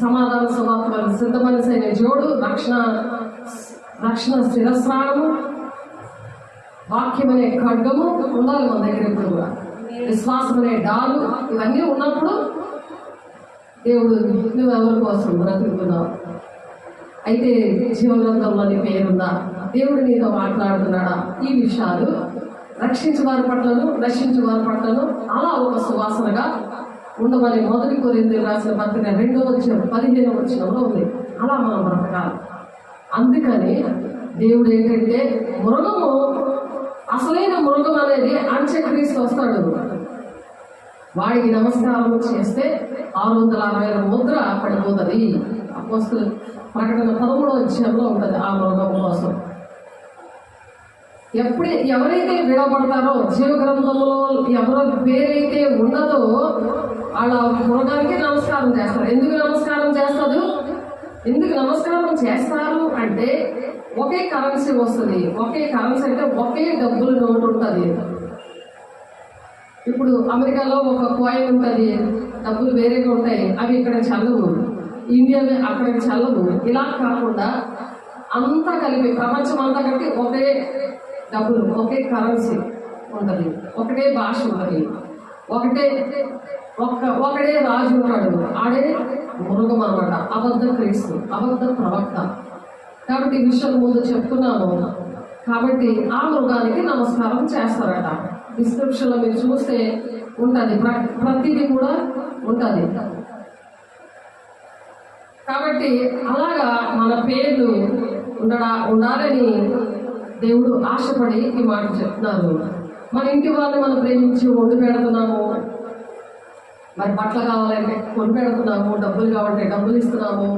S1: సమాధాన సువార్తలను సిద్ధమనిసైన జోడు, రక్షణ శిరస్నానము, వాక్యం అనే ఖడ్గము ఉండాలి మన దగ్గర. ఇప్పుడు కూడా విశ్వాసం అనే డాలు ఇవన్నీ ఉన్నప్పుడు దేవుడు నువ్వు ఎవరి కోసం బ్రతుకుతున్నావు. అయితే జీవగ్రంథంలో నీ పేరుందా? దేవుడు నీతో మాట్లాడుతున్నాడా? ఈ విషయాలు రక్షించే వారి పట్లను, రక్షించే వారి పట్లను అలా ఒక సువాసనగా ఉండమని 1 కొరింథీ రాసిన పత్రిక 2వ అధ్యాయం 15వ వచనంలో ఉంది. అలా మనం బ్రతకాలి. అందుకని దేవుడు ఏంటంటే మృగము, అసలైన మృగం అనేది అంత్యక్రీస్తు వస్తాడు. వాడికి నమస్కారం చేస్తే 660 ముద్ర పడిపోతుంది. అపోస్తలుల ప్రకటన 13వ అధ్యాయంలో ఉంటుంది ఆ మృగం కోసం. ఎవరైతే విడవబడతారో జీవ గ్రంథంలో ఎవరి పేరైతే ఉండదో వాళ్ళ మృగానికి నమస్కారం చేస్తారు. ఎందుకు నమస్కారం చేస్తారు అంటే ఒకే కరెన్సీ వస్తుంది. ఒకే కరెన్సీ అంటే ఒకే డబ్బులు నోటు ఉంటుంది. ఇప్పుడు అమెరికాలో ఒక కాయిన్ ఉంటుంది, డబ్బులు వేరేగా ఉంటాయి, అవి ఇక్కడ చల్లవు. ఇండియాలో అక్కడికి చల్లవు. ఇలా కాకుండా అంతా కలిపి ప్రపంచం అంతా కలిపి ఒకే డబ్బులు, ఒకే కరెన్సీ ఉంటుంది, ఒకటే భాష ఉంటుంది, ఒకడే రాజు ఉన్నాడు. ఆడే మృగం అనమాట, అబద్ధ క్రీస్తు, అబద్ధ ప్రవక్త. కాబట్టి ఈ విషయం ముందు చెప్తున్నాను. కాబట్టి ఆ మృగానికి నమస్కారం చేస్తారట. డిస్క్రిప్షన్లో మీరు చూస్తే ఉంటుంది, ప్రతిదీ కూడా ఉంటుంది. కాబట్టి అలాగా మన పేర్లు ఉండాలని దేవుడు ఆశపడి ఈ మాట చెప్తున్నారు. మన ఇంటి వాళ్ళని మనం ప్రేమించి వండి పెడుతున్నాము, మరి బట్టలు కావాలంటే కొని పెడుతున్నాము, డబ్బులు కావాలంటే డబ్బులు ఇస్తున్నాము.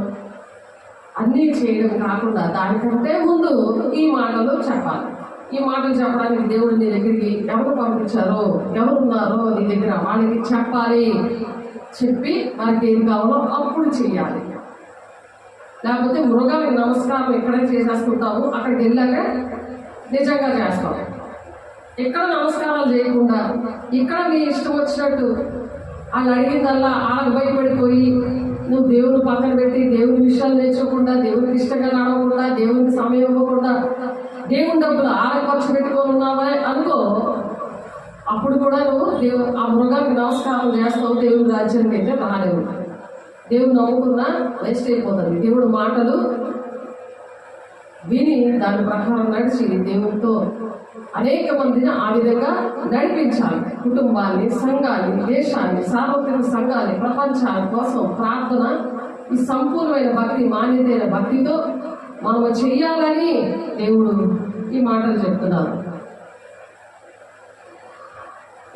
S1: అన్నీ చేయడం కాకుండా దానికంటే ముందు ఈ మాటలు చెప్పాలి. ఈ మాటలు చెప్పడానికి దేవుడు నీ దగ్గరికి ఎవరు పంపించారో, ఎవరున్నారో నీ దగ్గర వాళ్ళకి చెప్పాలి. చెప్పి వారికి ఏం కావాలో అప్పుడు చెయ్యాలి. లేకపోతే మృగానికి నమస్కారం ఎక్కడే చేసేసుకుంటాము, అక్కడికి వెళ్ళాక నిజంగా చేస్తాం. ఇక్కడ నమస్కారాలు చేయకుండా ఇక్కడ నీ ఇష్టం వచ్చినట్టు వాళ్ళు అడిగిందల్లా వాళ్ళకి భయపడిపోయి నువ్వు దేవుని పక్కన పెట్టి దేవుని విషయాలు నేర్చుకోకుండా, దేవునికి ఇష్టంగా నడవకుండా, దేవునికి సమయం ఇవ్వకుండా, దేవుని డబ్బులు ఖర్చు పెట్టుకొని ఉన్నావా అనుకో, అప్పుడు కూడా నువ్వు ఆ మృగానికి నమస్కారం చేస్తావు, దేవుని రాజ్యానికి అయితే రాలేవు. దేవుడు నమ్ముకున్నా వేస్ట్ అయిపోతుంది. దేవుడు మాటలు విని దాని ప్రకారం నడిచి దేవుడితో అనేక మందిని ఆ విధంగా నడిపించాలి. కుటుంబాన్ని, సంఘాన్ని, దేశాన్ని, సార్వత్రిక సంఘాన్ని, ప్రపంచాల కోసం ప్రార్థన, ఈ సంపూర్ణమైన భక్తి, మాన్యతైన భక్తితో మనం చెయ్యాలని దేవుడు ఈ మాటలు చెప్తున్నారు.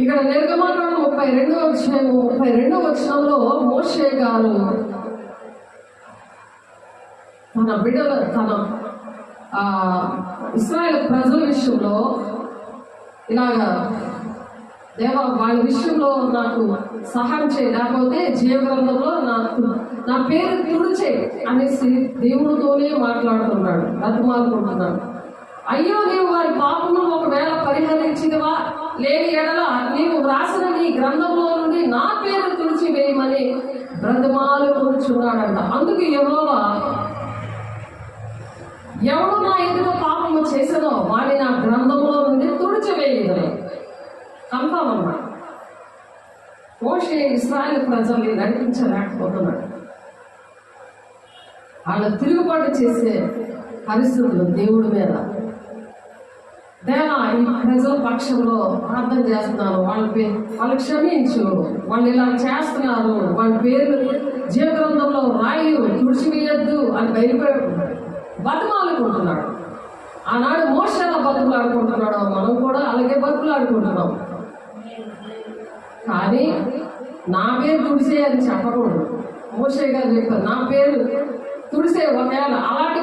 S1: ఇక్కడ నిర్గమకాండం 32వ వచనంలో మోషే గారు తన ఇశ్రాయేలు ప్రజల విషయంలో ఇలాగా, దేవా వాళ్ళ విషయంలో నాకు సహాయం చేయి, లేకపోతే జీవగ్రంథంలో నా పేరు తుడిచే అనేసి దేవుడితోనే మాట్లాడుతున్నాడు, బతిమాలుకుంటున్నాడు. అయ్యో, నీవు వారి పాపము ఒకవేళ పరిహరించినవా, లేని ఎడల నీవు వ్రాసిన నీ గ్రంథంలో నుండి నా పేరు తుడిచి వేయమని బ్రతిమాలుకుంటున్నాడంట. అందుకు యెహోవా, ఎవడు నా ఎదుట పాపము చేసేదో వాడిని నా గ్రంథంలో నుండి తుడిచివేయదు. కన్ఫామ్ అన్నమాట. మోషే ఇశ్రాయేలు ప్రజల్ని నడిపించలేకపోతున్నాడు. వాళ్ళ తిరుగుబాటు చేసే పరిస్థితులు దేవుడి మీద. దేవా, ఈ ప్రజల పక్షంలో ప్రార్థన చేస్తున్నాను, వాళ్ళు క్షమించు, వాళ్ళు ఇలా చేస్తున్నారు, వాళ్ళ పేరు జీవగ్రంథంలో రాయు, తుడిచివేయద్దు అని బతుమాలుకుంటున్నాడు. ఆనాడు మోషే ఎలా బతుకులాడుకుంటున్నాడో మనం కూడా అలాగే బతుకులాడుకుంటున్నాం. కానీ నా పేరు తుడిసే అని చెప్పకూడదు. మోషే గారు చెప్పారు, నా పేరు తుడిసే. ఒకవేళ అలాంటి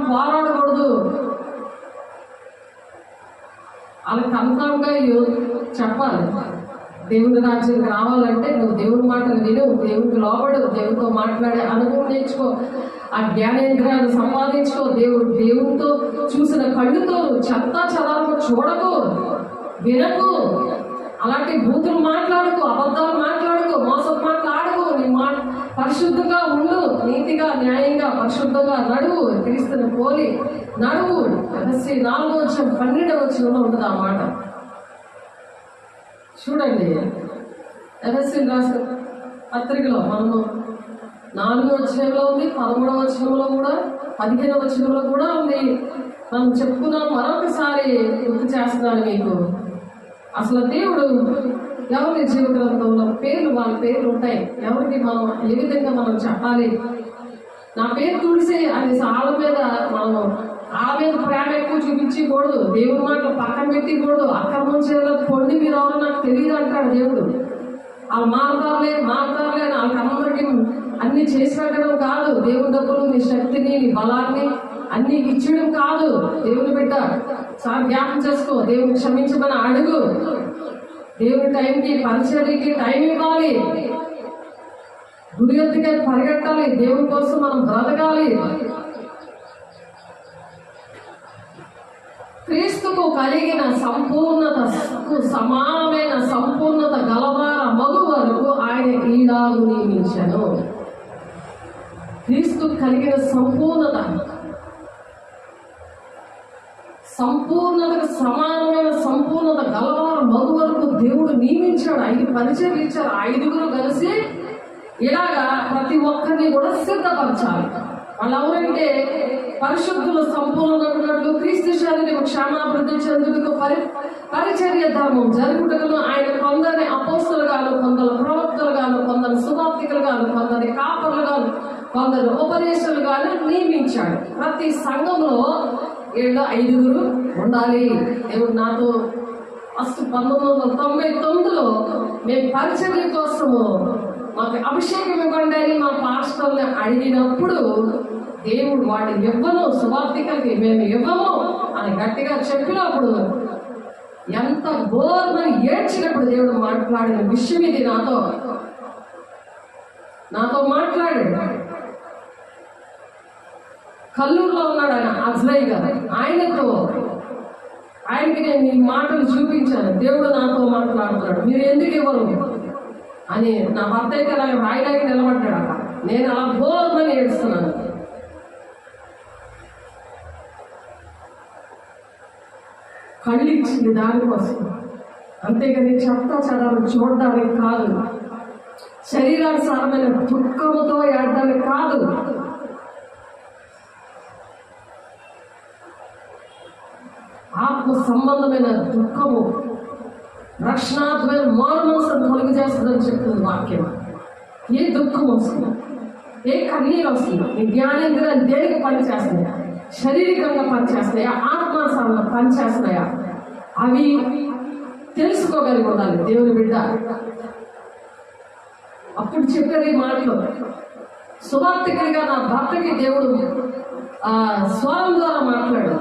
S1: పోరాడకూడదు. అలా కన్ఫామ్గా చెప్పాలి. దేవుని రాజ్యానికి రావాలంటే నువ్వు దేవుని మాటలు విను, దేవునికి లోబడు, దేవుడితో మాట్లాడే అనుభవం నేర్చుకో, ఆ జ్ఞానేంద్రియాలు సంపాదించుకో. దేవుడితో చూసిన కళ్ళుతో చెత్త చదవకు, చూడకు, వినకు, అలాంటి బూతులు మాట్లాడుకో, అబద్ధాలు మాట్లాడుకో, మోసపు మాట్లాడుకో. నీ పరిశుద్ధంగా ఉండు, నీతిగా, న్యాయంగా, పరిశుద్ధంగా నడువు, క్రీస్తుని పోలి నడువు. 4:12 ఉంటుంది ఆ మాట. చూడండి, ఎఫెసీ రాసిన పత్రికలో మనము 4వ వచనంలో ఉంది, 13వ వచనంలో కూడా, 15వ వచనంలో కూడా ఉంది. మనం చెప్పుకున్నాం, మరొకసారి గుర్తు చేస్తున్నాను మీకు. అసలు దేవుడు ఎవరి జీవగ్రంథంలో వాళ్ళ పేర్లు ఉంటాయి. ఎవరికి మనం ఏ విధంగా మనం చెప్పాలి, నా పేరు తుడిసే అని వాళ్ళ మీద ప్రేమ ఎక్కువ చూపించకూడదు. దేవుడి మాటలు పక్కన పెట్టకూడదు. అక్రమం చేయాలి, పొండి మీరు ఎవరో నాకు తెలియదు అంటాడు దేవుడు. వాళ్ళు మారుతారులే అని వాళ్ళకందరికీ అన్ని చేసి పెట్టడం కాదు. దేవుని డబ్బులు, నీ శక్తిని, నీ బలాన్ని అన్ని ఇచ్చడం కాదు. దేవుని బిడ్డ చాలా జ్ఞాపకం చేసుకో. దేవుని క్షమించమని అడుగు. దేవుని టైంకి, పరిచర్యకి టైం ఇవ్వాలి. గురియత్తుగా పరిగెట్టాలి. దేవుని కోసం మనం బ్రతకాలి. క్రీస్తుకు కలిగిన సంపూర్ణతకు సమానమైన సంపూర్ణత గలవార మగు వరకు ఆయన ఈలాగు నియమించను. క్రీస్తు కలిగిన సంపూర్ణతకు సమానమైన సంపూర్ణత గలవార మగు వరకు దేవుడు నియమించాడు. 5 పరిచర్యలు ఇచ్చారు. 5గురు కలిసి ఇలాగా ప్రతి ఒక్కరిని కూడా సిద్ధపరచాలి. వాళ్ళు ఎవరంటే పరిశుద్ధులు సంపూర్ణమైనట్లు క్రీస్తు శరీరం క్షేమాభివృద్ధి చెందుటకు పరిచర్య ధర్మం జరుగుటకును ఆయన కొందరిని అపోస్తలుగాను, కొందరు ప్రవక్తలుగాను, కొందరు సువార్తికులుగాను, కొందరి కాపరులుగాను, కొందరు ఉపదేశులుగాను నియమించాడు. ప్రతి సంఘంలో 5గురు ఉండాలి. దేవుడు నాతో ఫస్ట్ 1999లో మేము పరిచర్య కోసము మాకు అభిషేకం ఇవ్వండి అని మా పాస్టర్ని అడిగినప్పుడు దేవుడు వాడిని ఇవ్వను, సువార్తికలకి మేము ఇవ్వము అని గట్టిగా చెప్పినప్పుడు ఎంత గోర్మని ఏడ్చినప్పుడు దేవుడు మాట్లాడిన విషయం ఇది. నాతో మాట్లాడాడు. కల్లూరులో ఉన్నాడు ఆయన, అజ్లయ్ గారు. ఆయనకి నేను ఈ మాటలు చూపించాను. దేవుడు నాతో మాట్లాడుతున్నాడు, మీరు ఎందుకు ఇవ్వరు అని. నా భర్త అయితే అలా రాయిలాగి నిలబడ్డాడు అక్కడ. నేను అలా గోర్మని ఏడుస్తున్నాను. కళ్ళు ఇచ్చింది దానికోసం, అంతేగాని చెత్త చెదాలు చూడడానికి కాదు. శరీరానుసారమైన దుఃఖముతో ఆత్మ సంబంధమైన దుఃఖము రక్షణాత్మైన మారు మనసును కలుగు చేస్తుందని చెప్తుంది వాక్యం. ఏ దుఃఖం వస్తుంది, ఏ కన్నీరు వస్తుంది, నీ జ్ఞానేంద్రియాలు దేనికి పనిచేస్తున్నాయా? శారీరకంగా పనిచేస్తున్నాయా? ఆత్మానుసారంగా పనిచేస్తున్నాయా? అవి తెలుసుకోగలిగి ఉండాలి దేవుని బిడ్డ. అప్పుడు చెప్పారు ఈ మాటలు, సువార్తికుడిగా నా భర్తకి దేవుడు స్వరం ద్వారా మాట్లాడు,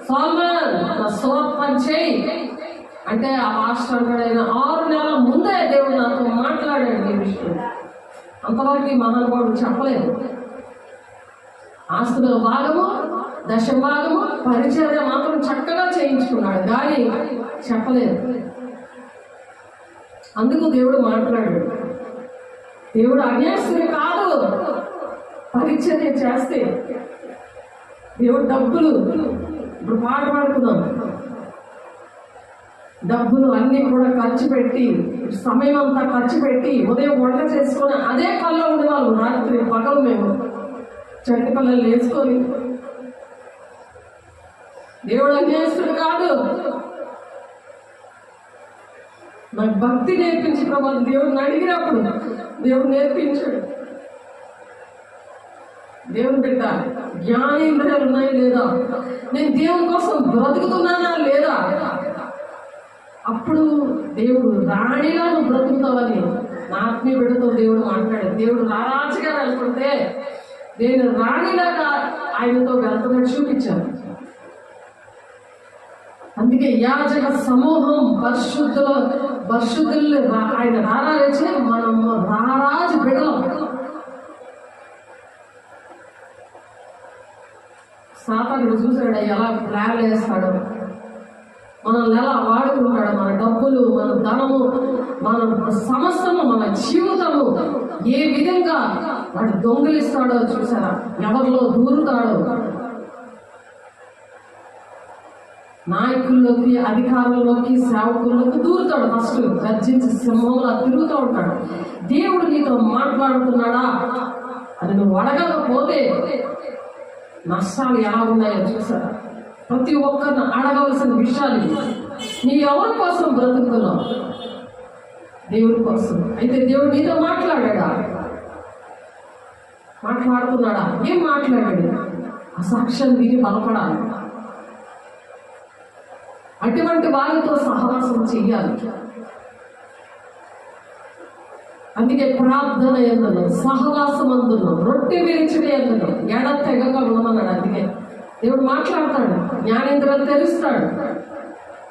S1: సోల్మన్ నా సువార్త పని చేయి అంటే ఆ పాస్టర్ అంటాడు, ఆయన 6 నెలల ముందే దేవుడు నాతో మాట్లాడాడు ఈ విషయం. అంతవరకు ఈ మహానుభావుడు చెప్పలేదు. ఆస్తుల భాగము, దశ భాగము, పరిచర్య మాత్రం చక్కగా చేయించుకున్నాడు కానీ చెప్పలేదు. అందుకు దేవుడు మాట్లాడాడు. దేవుడు అన్యాస్తుడు కాదు. పరిచర్య చేస్తే దేవుడు డబ్బులు, ఇప్పుడు పాట పాడుతున్నాం, డబ్బులు అన్నీ కూడా ఖర్చు పెట్టి, సమయం అంతా ఖర్చు పెట్టి ఉదయం వంట చేసుకొని అదే పనిలో ఉండేవాళ్ళు. రాత్రి పగలు మేము చెట్టు పిల్లలు వేసుకొని. దేవుడు అన్యాయస్తుడు కాదు. నాకు భక్తి నేర్పించి ప్రభావం దేవుడిని అడిగినప్పుడు దేవుడు నేర్పించాడు. దేవుని బిడ్డ జ్ఞానేంద్రియాలు ఉన్నాయి లేదా, నేను దేవుని కోసం బ్రతుకుతున్నానా లేదా, అప్పుడు దేవుడు రాణిలా నువ్వు బ్రతుకుతావని నా ఆత్మీయ బిడ్డతో దేవుడు మాట్లాడాడు. దేవుడు రారాజుగా వెళ్తుంటే నేను రాణిలాగా ఆయనతో వెళ్తున్నట్టు చూపించాను. అందుకే యాజక సమూహం పరిశుద్ధులు ఆయన రారాజే, మనం రారాజు బిడ్డలం. సాతానుడు చూశాడు ఎలా ప్లాన్ వేస్తాడు, మనల్ని ఎలా వాడుకుంటాడు, మన డబ్బులు, మన ధనము, మన సమస్తము, మన జీవితము ఏ విధంగా వాడు దొంగిలిస్తాడో చూసారా, ఎవరిలో దూరుతాడో. నాయకుల్లోకి, అధికారుల్లోకి, సేవకుల్లోకి దూరుతాడు. ఫస్ట్ గర్జించి సింహంలా తిరుగుతూ ఉంటాడు. దేవుడు నీతో మాట్లాడుతున్నాడా అది నువ్వు అడగకపోతే నష్టాలు ఎలా ఉన్నాయో చూసారా. ప్రతి ఒక్కరిని అడగవలసిన విషయాలు. నీ ఎవరి కోసం బ్రతుకుతున్నావు? దేవుడి కోసం. అయితే దేవుడు నీతో మాట్లాడాడా? మాట్లాడుతున్నాడా? ఏం మాట్లాడాడు? ఆ సాక్ష్యం విని బలపడాలి. అటువంటి వారితో సహవాసం చెయ్యాలి. అందుకే ప్రార్థన ఎందును, సహవాసం అందును, రొట్టె విరిచుడే ఎందును ఎడతెగక ఉండమన్నాడు. అందుకే దేవుడు మాట్లాడతాడు, జ్ఞానేంద్రియాలు తెలుస్తాడు.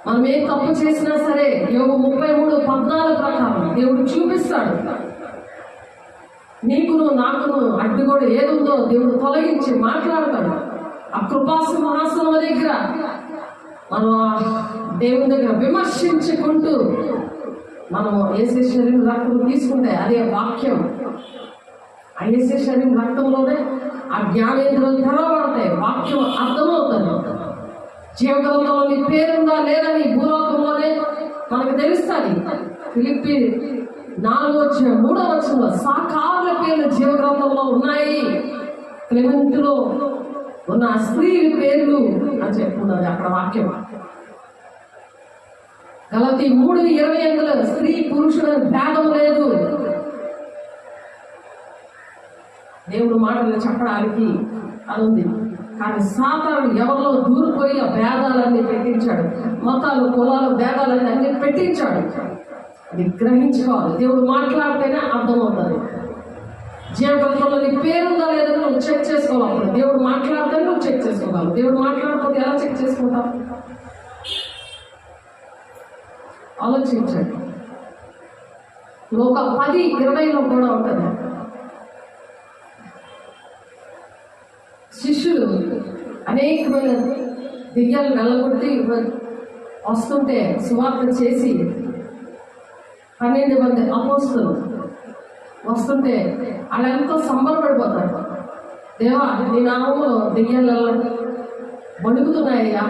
S1: మనం ఏ తప్పు చేసినా సరే యోగు 33:14 ప్రకారం దేవుడు చూపిస్తాడు. నీకును నాకును అడ్డుగోడు ఏదుందో దేవుడు తొలగించి మాట్లాడతాడు. ఆ కృపాసింహాసనం దగ్గర మనం దేవుని దగ్గర విమర్శించుకుంటూ మనం యేసు శరీరం రక్తం తీసుకుంటే అదే వాక్యం. ఆ యేసు శరీరం రక్తంలోనే ఆ జ్ఞానేంద్రియాలు తెరవబడతాయి. వాక్యం అర్థమవుతుంది. జీవగ్రంథంలో నీ పేరుందా లేదని భూలోకంలోనే మనకు తెలుస్తుంది. ఫిలిప్పీ 4:3 సాకారుల పేర్లు జీవగ్రంథంలో ఉన్నాయి. క్లెమెంటులో ఉన్న స్త్రీ పేర్లు అని చెప్పుకున్నది అక్కడ వాక్యం. గలతీ 3:28 స్త్రీ పురుషుడు భేదం లేదు. దేవుడు మాటలు చెప్పడానికి అది ఉంది. కానీ సాతాను ఎవరిలో దూరిపోయి ఆ భేదాలన్నీ పెట్టించాడు. మతాలు, కులాలు, భేదాలన్నీ అన్ని పెట్టించాడు. అది గ్రహించుకోవాలి. దేవుడు మాట్లాడితేనే అర్థమవుతుంది. జీవగ్రంథంలో నీ పేరుందా లేదని నువ్వు చెక్ చేసుకోవాలి. అప్పుడు దేవుడు మాట్లాడితే నువ్వు చెక్ చేసుకోవాలి. దేవుడు మాట్లాడకపోతే ఎలా చెక్ చేసుకుంటావు? ఆలోచించండి. ఒక 10:20 కూడా ఉంటుంది. శిష్యులు అనేకమైన దెయ్యాలు వెళ్ళగొట్టి వస్తుంటే సువార్త చేసి 12 మంది అపోస్తలు వస్తుంటే వాళ్ళు ఎంతో సంబరపడిపోతారు. దేవా నీ నామంలో దెయ్యాలు వణుకుతున్నాయ్యా,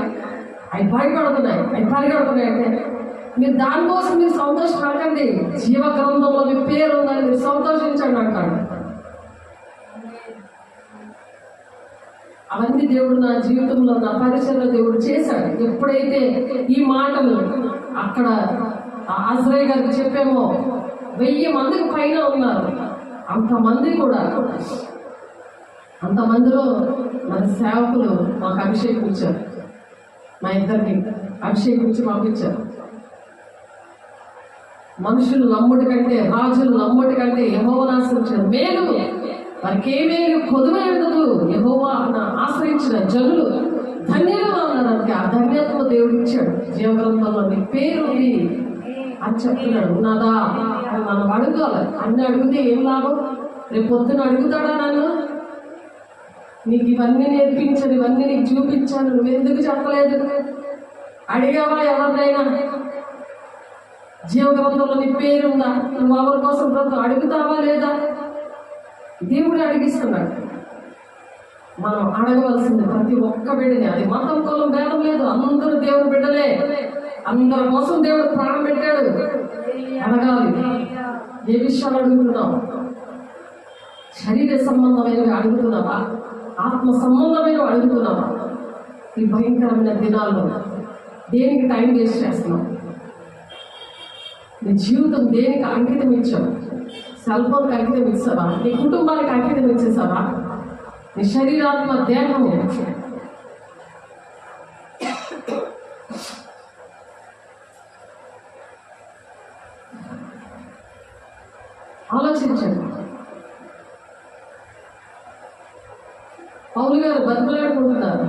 S1: అవి భయపడుతున్నాయి, అవి పరిగెడుతున్నాయి అంటే మీరు దానికోసం మీరు సంతోషపడకండి. జీవగ్రంథంలో మీ పేరు ఉందని మీరు సంతోషించండి అంటాడు. అవన్నీ దేవుడు నా జీవితంలో, నా పరిచయంలో దేవుడు చేశాడు. ఎప్పుడైతే ఈ మాటలు అక్కడ ఆశ్రయ గారికి చెప్పామో, 1000 మందికి పైన ఉన్నారు. అంతమంది కూడా, అంతమందిలో మన సేవకులు మాకు అభిషేకించారు. మా ఇద్దరిని అభిషేకించి పంపించారు. మనుషులు నమ్ముడి కంటే, రాజులు నమ్ముడి కంటే యెహోవాను ఆశ్రయించిన మేలు వారికి ఏమేమి కొదువే ఉండదు. యెహోవాను ఆశ్రయించిన జనులు ధన్యులుగా ఉన్నారంటే ఆ ధన్యతను దేవుడు ఇచ్చాడు. జీవగ్రంథంలో నీ పేరుంది అని చెప్తున్నాడు. ఉన్నదా అని మనం అడగాలి. అన్ని అడిగితే ఏం లాభం? రేపు పొద్దున అడుగుతాడా నన్ను, నీకు ఇవన్నీ నేర్పించాను, ఇవన్నీ నీకు చూపించాను, నువ్వెందుకు చెప్పలేదు? అడిగావా ఎవరినైనా? జీవగ్రంథంలో నీ పేరుందా? నువ్వు ఎవరి కోసం అడుగుతావా లేదా? దేవుడు అడిగిస్తున్నాడు. మనం అడగవలసింది ప్రతి ఒక్క బిడ్డని. అది మతం కులం భేదం లేదు, అందరూ దేవుడు బిడ్డలే. అందరి కోసం దేవుడు ప్రాణం పెట్టాడు. అడగాలి. ఏ విషయాలు అడుగుతున్నావు? శరీర సంబంధమైనవి అడుగుతున్నావా? ఆత్మ సంబంధమైనవి అడుగుతున్నావా? ఈ భయంకరమైన దినాల్లో దేనికి టైం వేస్ట్ చేస్తున్నావు? నీ జీవితం దేనికి అంకితం ఇచ్చావు? సెల్ ఫోన్కి అంకితం ఇచ్చావా? నీ కుటుంబానికి అంకితం ఇచ్చేసావా? నీ శరీరాత్మ దేహము ఆలోచించండి. పౌలు గారు బతుకులాడుకుంటున్నారు.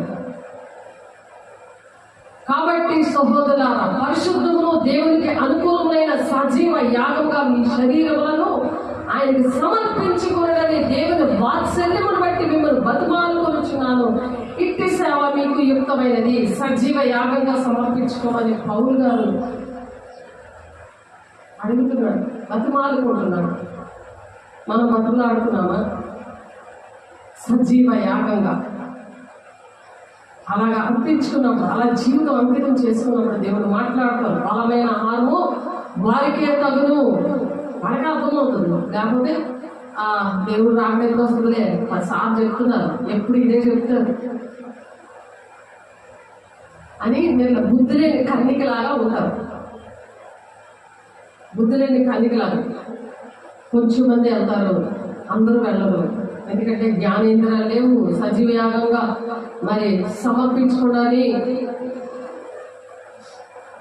S1: కాబట్టి సహోదరులారా, పరిశుద్ధమును దేవునికి అనుకూలమైన సజీవ యాగంగా మీ శరీరములను ఆయనకి సమర్పించుకోవడని దేవుని వాత్సల్యమును బట్టి మిమ్మల్ని బతుమాలుకొనుచున్నాను. ఇట్టి సేవ మీకు యుక్తమైనది, సజీవ యాగంగా సమర్పించుకోమని పౌలు గారు అడుగుతున్నాడు, బతుమాలుకుంటున్నాడు. మనం బతులాడుతున్నామా? సజీవ యాగంగా అలాగా అర్పించుకున్నప్పుడు, అలా జీవితం అంకితం చేసుకున్నప్పుడు దేవుడు మాట్లాడతారు. బలమైన ఆహారము వారికే తగును. వారికి అర్థమవుతుంది. లేకపోతే దేవుడు రాకడానికి వస్తుందిలే 10 సార్లు చెప్తున్నారు, ఎప్పుడు ఇదే చెప్తారు అని నేను బుద్ధి లేని కన్నికలాగా ఉంటారు. బుద్ధి లేని కన్నికలాగా కొంచెం మంది వెళ్తారు, అందరూ వెళ్ళరు. ఎందుకంటే జ్ఞానేంద్రాలు లేవు. సజీవ యాగంగా మరి సమర్పించుకోవడాన్ని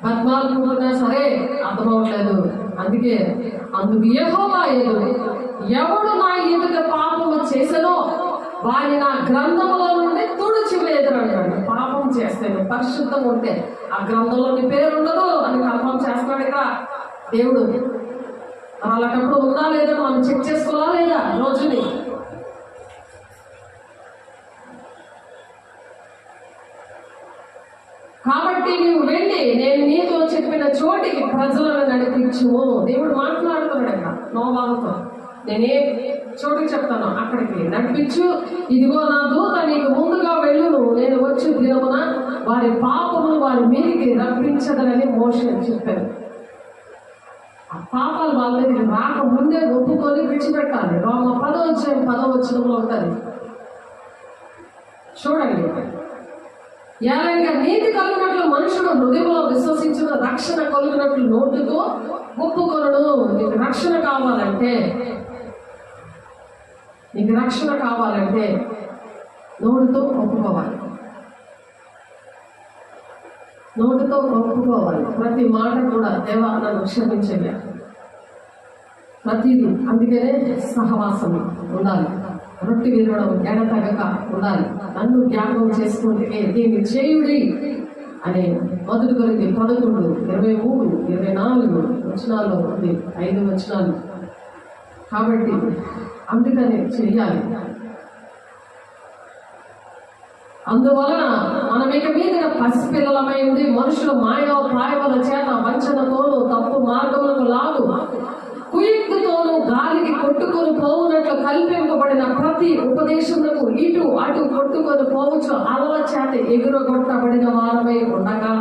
S1: బద్మాలుకుంటున్నా సరే అర్థమవట్లేదు. అందుకు యెహోవా ఎవడు నా ఎదుట పాపము చేసనో వారి నా గ్రంథములో నుండి తుడిచివేయదురు అంటాడు. పాపం చేస్తే, పరిశుద్ధంగా ఉంటే ఆ గ్రంథంలో నీ పేరు ఉండదు అని కన్ఫర్మ్ చేస్తాడు ఇక్కడ దేవుడు. అలాంటప్పుడు ఉందా లేదా మనం చెక్ చేసుకోవాలా లేదా రోజుని? కాబట్టి నీవు వెళ్ళి నేను నీతో చెప్పిన చోటికి ప్రజలను నడిపించు. దేవుడు మాట్లాడుతున్నాడు అక్కడ నోవాహుతో. నేనే చోటుకి చెప్తాను అక్కడికి నడిపించు. ఇదిగో నా దూత నీకు ముందుగా వెళ్ళును. నేను వచ్చి దినమున వారి పాపమును వారి మీదికి రప్పించదనని మోషే చెప్పాను. ఆ పాపాలు వాళ్ళ దగ్గర రాక ముందే ఒప్పుకొని విడిచిపెట్టాలి. రోమ 10:10 ఉంటుంది చూడండి. ఏలైనా నీతి కలిగినట్లు మనుషుడు హృదయంలో విశ్వసించిన రక్షణ కలిగినట్లు నోటితో ఒప్పుకొనడు. నీకు రక్షణ కావాలంటే నోటితో ఒప్పుకోవాలి. ప్రతి మాట కూడా దేవా నన్ను క్షమించండి, ప్రతిదీ. అందుకనే సహవాసం ఉండాలి. రొట్టె విరవడం ఎడతగక ఉండాలి. నన్ను జ్ఞాపకం చేసుకుంటే దీన్ని చేయుడి అనే 1 కొరింథీ 11, 23, 24 వచనాల్లో ఉంది. 5 వచనాలు. కాబట్టి అందుకని చెయ్యాలి. అందువలన మనం ఇక మీద పసిపిల్లలమై ఉండి మనుషుల మాయోపాయముల చేత వంచనతోనూ తప్పు మార్గములకు లాగు కుయుక్తితోనూ గాలికి కొట్టుకొని పోవునట్లు కల్పింపబడిన ప్రతి ఉపదేశములకు ఇటు అటు కొట్టుకొని పోవచ్చు అలల చేత ఎగురగొట్టబడిన వారమై ఉండగా.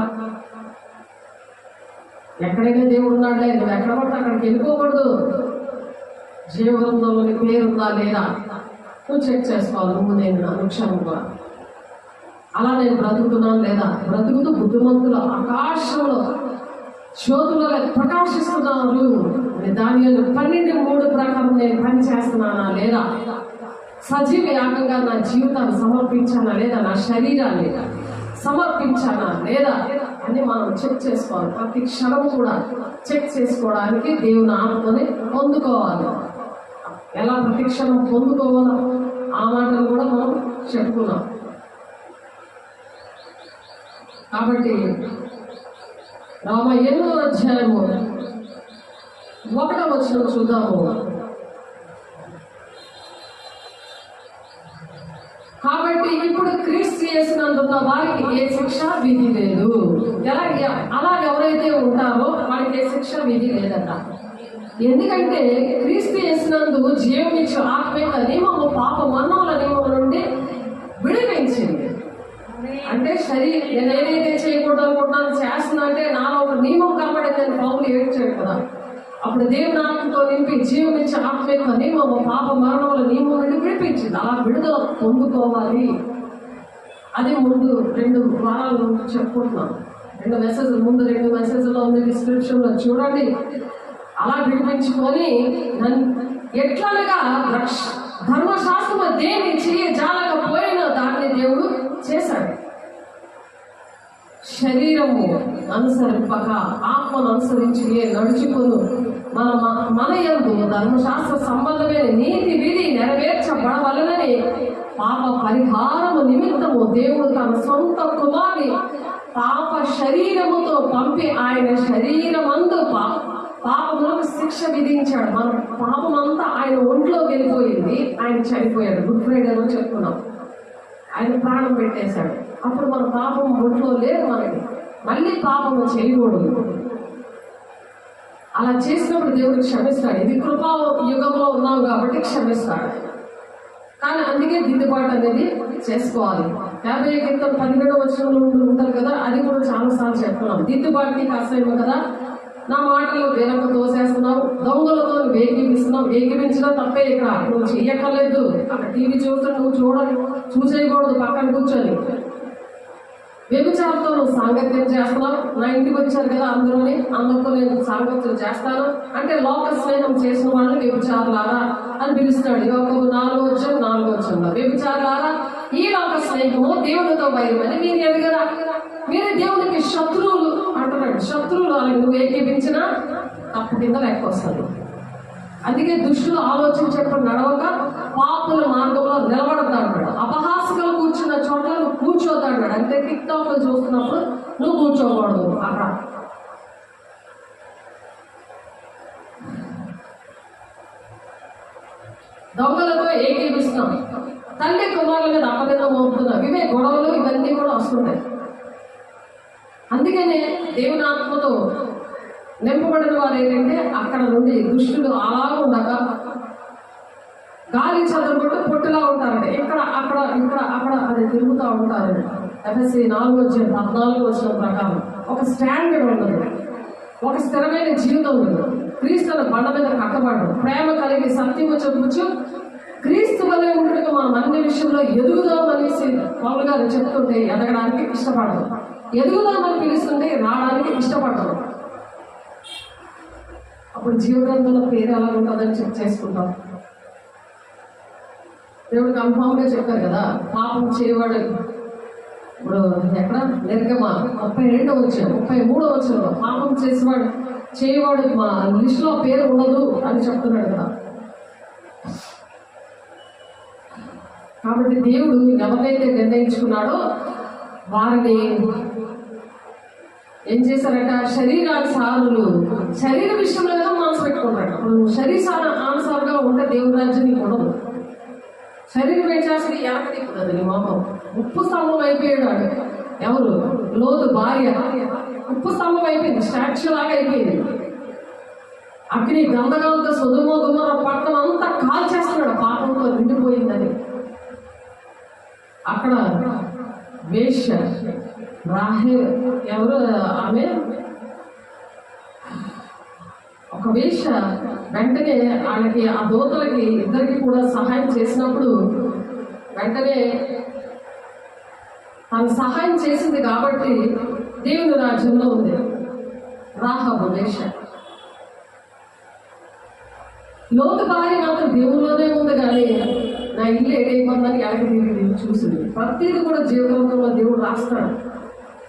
S1: ఎక్కడైనా దేవుడు ఉన్నాడులే, నువ్వు ఎక్కడ పడితే అక్కడికి వెళ్ళిపోకూడదు. జీవగ్రంథంలోని పేరుందా లేదా నువ్వు చెక్ చేసుకోవాలి. నువ్వు నేను అనుక్షణంగా అలా నేను బ్రతుకుతున్నాను లేదా? బ్రతుకుతూ బుద్ధిమంతులు ఆకాశంలో జ్యోతులలో ప్రకాశిస్తున్నారు. దానిలో 12:3 ప్రకారం నేను పని చేస్తున్నానా లేదా? సజీవ యాగంగా నా జీవితాన్ని సమర్పించానా లేదా? నా శరీరాన్ని సమర్పించానా లేదా అని మనం చెక్ చేసుకోవాలి. ప్రతి క్షణం కూడా చెక్ చేసుకోవడానికి దేవుని ఆత్మని పొందుకోవాలి. ఎలా ప్రతి క్షణం పొందుకోవాలో ఆ మాటలు కూడా మనం చెప్పుకున్నాం. కాబట్టి రామ 8వ అధ్యాయము 1వ వచనం చూద్దాము. కాబట్టి ఇప్పుడు క్రీస్తు యేసునందున్న వారికి ఏ శిక్ష విధి లేదు. అలా ఎవరైతే ఉంటారో వారికి ఏ శిక్ష విధి లేదట. ఎందుకంటే క్రీస్తు యేసునందు జీవమిచ్చు ఆత్మీయ నియమము పాప మరణముల నియమం నుండి విడిపించింది. అంటే నేను ఏదైతే చేయకూడదు అనుకుంటున్నాను చేస్తున్నా అంటే నాలో ఒక నియమం కాబట్టి నేను పౌలు ఏడ్చాడు కదా. అప్పుడు దేవుని ఆత్మతో నింపి జీవమిచ్చే ఆత్మ యొక్క నియమము పాప మరణముల నియమం నుండి విడిపించింది. అలా విడుదల పొందుకోవాలి. అది ముందు 2 వారాల నుండి చెప్పుకుంటున్నాం. 2 మెసేజ్లు ముందు 2 మెసేజ్లో ఉంది, డిస్క్రిప్షన్లో చూడండి. అలా విడిపించుకొని ఎట్లనగా ధర్మశాస్త్రము దేని చేయజాలకపోయినా దాన్ని దేవుడు చేశాడు. శరీరము అనుసరింపక ఆత్మను అనుసరించి నడుచుకును మన యందు ధర్మశాస్త్ర సంబంధమైన నీతి విధి నెరవేర్చబడవలనని పాప పరిహారము నిమిత్తము దేవుడు తన సొంత కుమారుని పాప శరీరముతో పంపి ఆయన శరీరమందు పాపములకు శిక్ష విధించాడు. మన పాపమంతా ఆయన ఒంట్లో వెళ్ళిపోయింది. ఆయన చనిపోయాడు. గుడ్ ఫ్రైడేలో చెప్పుకున్నాం. ఆయన ప్రాణం పెట్టేశాడు. అప్పుడు మన పాపం ఒంట్లో లేదు. మనకి మళ్ళీ పాపము చేయకూడదు. అలా చేసినప్పుడు దేవుడు క్షమిస్తాడు. ఇది కృపా యుగంలో ఉన్నాం కాబట్టి క్షమిస్తాడు. కానీ అందుకే దిద్దుబాటు అనేది చేసుకోవాలి. 50 కీర్తన 17వ వచనంలో ఉంటారు కదా, అది కూడా చాలాసార్లు చెప్తున్నాం. దిద్దుబాటు నీకు అసహ్యం కదా, నా మాటలు వేరొక తోసేస్తున్నావు, దొంగలతో వేగిస్తున్నావు. వేగిపించడం తప్పే. ఇక్కడ నువ్వు చెయ్యక్కర్లేదు. అక్కడ టీవీ చూస్తే నువ్వు చూసేయకూడదు పక్కన కూర్చొని. వ్యభిచారంతో నువ్వు సాంగత్యం చేస్తున్నావు. నా ఇంటికి వచ్చారు కదా అందరితో నేను సాంగత్యం చేస్తాను అంటే లోక స్నేహం చేసిన వాళ్ళని వ్యభిచారులారా అని పిలుస్తాడు. యోగము 4వ వచనం వ్యభిచారులారా ఈ లోక స్నేహము దేవునితో వైరమని మీరు ఎదుగరా, మీరు దేవునికి శత్రువులు అంటున్నాడు. శత్రువులు అని నువ్వు ఏకీపించినా తప్పు కింద లెక్క వస్తుంది. అందుకే దుష్టులు ఆలోచించేప్పుడు నడవక పాపుల మార్గంలో నిలబడద్దు అంటాడు. అపహాసకులు కూర్చున్న చోట్ల నువ్వు కూర్చోద్దు అంటాడు. అంటే టిక్ టాక్ లో చూస్తున్నప్పుడు నువ్వు కూర్చోకూడదు. అక్కడ దొంగలతో ఏకీపిస్తున్నాం. తల్లి కుమారుల మీద అపగతం మోపుతున్నాం. ఇవే గొడవలు, ఇవన్నీ కూడా వస్తుంటాయి. అందుకనే దేవుని ఆత్మతో నింపబడిన వారు ఏంటంటే అక్కడ నుండి దుష్టులు అలా ఉండక గాలి చదువుకుంటూ పొట్టులా ఉంటారంటే ఇక్కడ అక్కడ అక్కడ అది తిరుగుతూ ఉంటారు. ఎఫ్ఎస్సి 4:14 వచనం ప్రకారం ఒక స్టాండర్డ్ ఉండదు, ఒక స్థిరమైన జీవితం ఉండదు. క్రీస్తుల బండ మీద కట్టబడదు. ప్రేమ కలిగి సత్యము చెప్పుచ్చు క్రీస్తు వలె ఉండటం మనం అన్ని విషయంలో ఎదుగుదామనేసి పౌలు గారు చెప్తుంటే ఎదగడానికి ఇష్టపడదు. ఎదుగుదామని పిలుస్తుంటే రావడానికి ఇష్టపడదు. అప్పుడు జీవగ్రంథంలో పేరు ఎలా ఉంటుందని చెక్ చేసుకుంటాం. దేవుడు కన్ఫామ్గా చెప్పారు కదా, పాపం చేయవాడు. ఇప్పుడు ఎక్కడ నిర్గమ 32వ వచనం 33వ వచనంలో పాపం చేయవాడు మా లిస్టులో పేరు ఉండదు అని చెప్తున్నాడు కదా. కాబట్టి దేవుడు ఎవరైతే నిర్ణయించుకున్నాడో వారిని ఏం చేశారట, శరీరానుసారులు. శరీర విషయంలో ఏదో మనసు పెట్టుకుంటాడు. శరీరానుసారుగా ఉంటే దేవుని రాజ్యం నీకు ఉండదు. శరీరం ఏం చేస్తుంది, ఎనక తిప్పుతుంది నీ మొహం. ఉప్పు స్తంభం అయిపోయాడు. ఎవరు? లోతు భార్య ఉప్పు స్తంభం అయిపోయింది, స్టాచ్యూ లాగా అయిపోయింది. అగ్ని గంధకాలతో సొదొమ గొమొర పట్టణం అంతా కాల్చేస్తున్నాడు, పాపంతో నిండిపోయిందని. అక్కడ వేశ్య రాహేల్ ఎవరు, ఆమె ఒక వేశ్య వెంటనే వాళ్ళకి ఆ దూతలకి ఇద్దరికి కూడా సహాయం చేసినప్పుడు వెంటనే తను సహాయం చేసింది కాబట్టి దేవుని రాజ్యంలో ఉంది. రాహాబు వేశ్య. లోతు భార్య మాత్రం దేవుల్లోనే ఉంది, కానీ నా ఇల్లు ఏడైపోతుందని ఎడకి తిరిగి చూసింది. ప్రతిదీ కూడా జీవితంలో దేవుడు రాస్తాడు.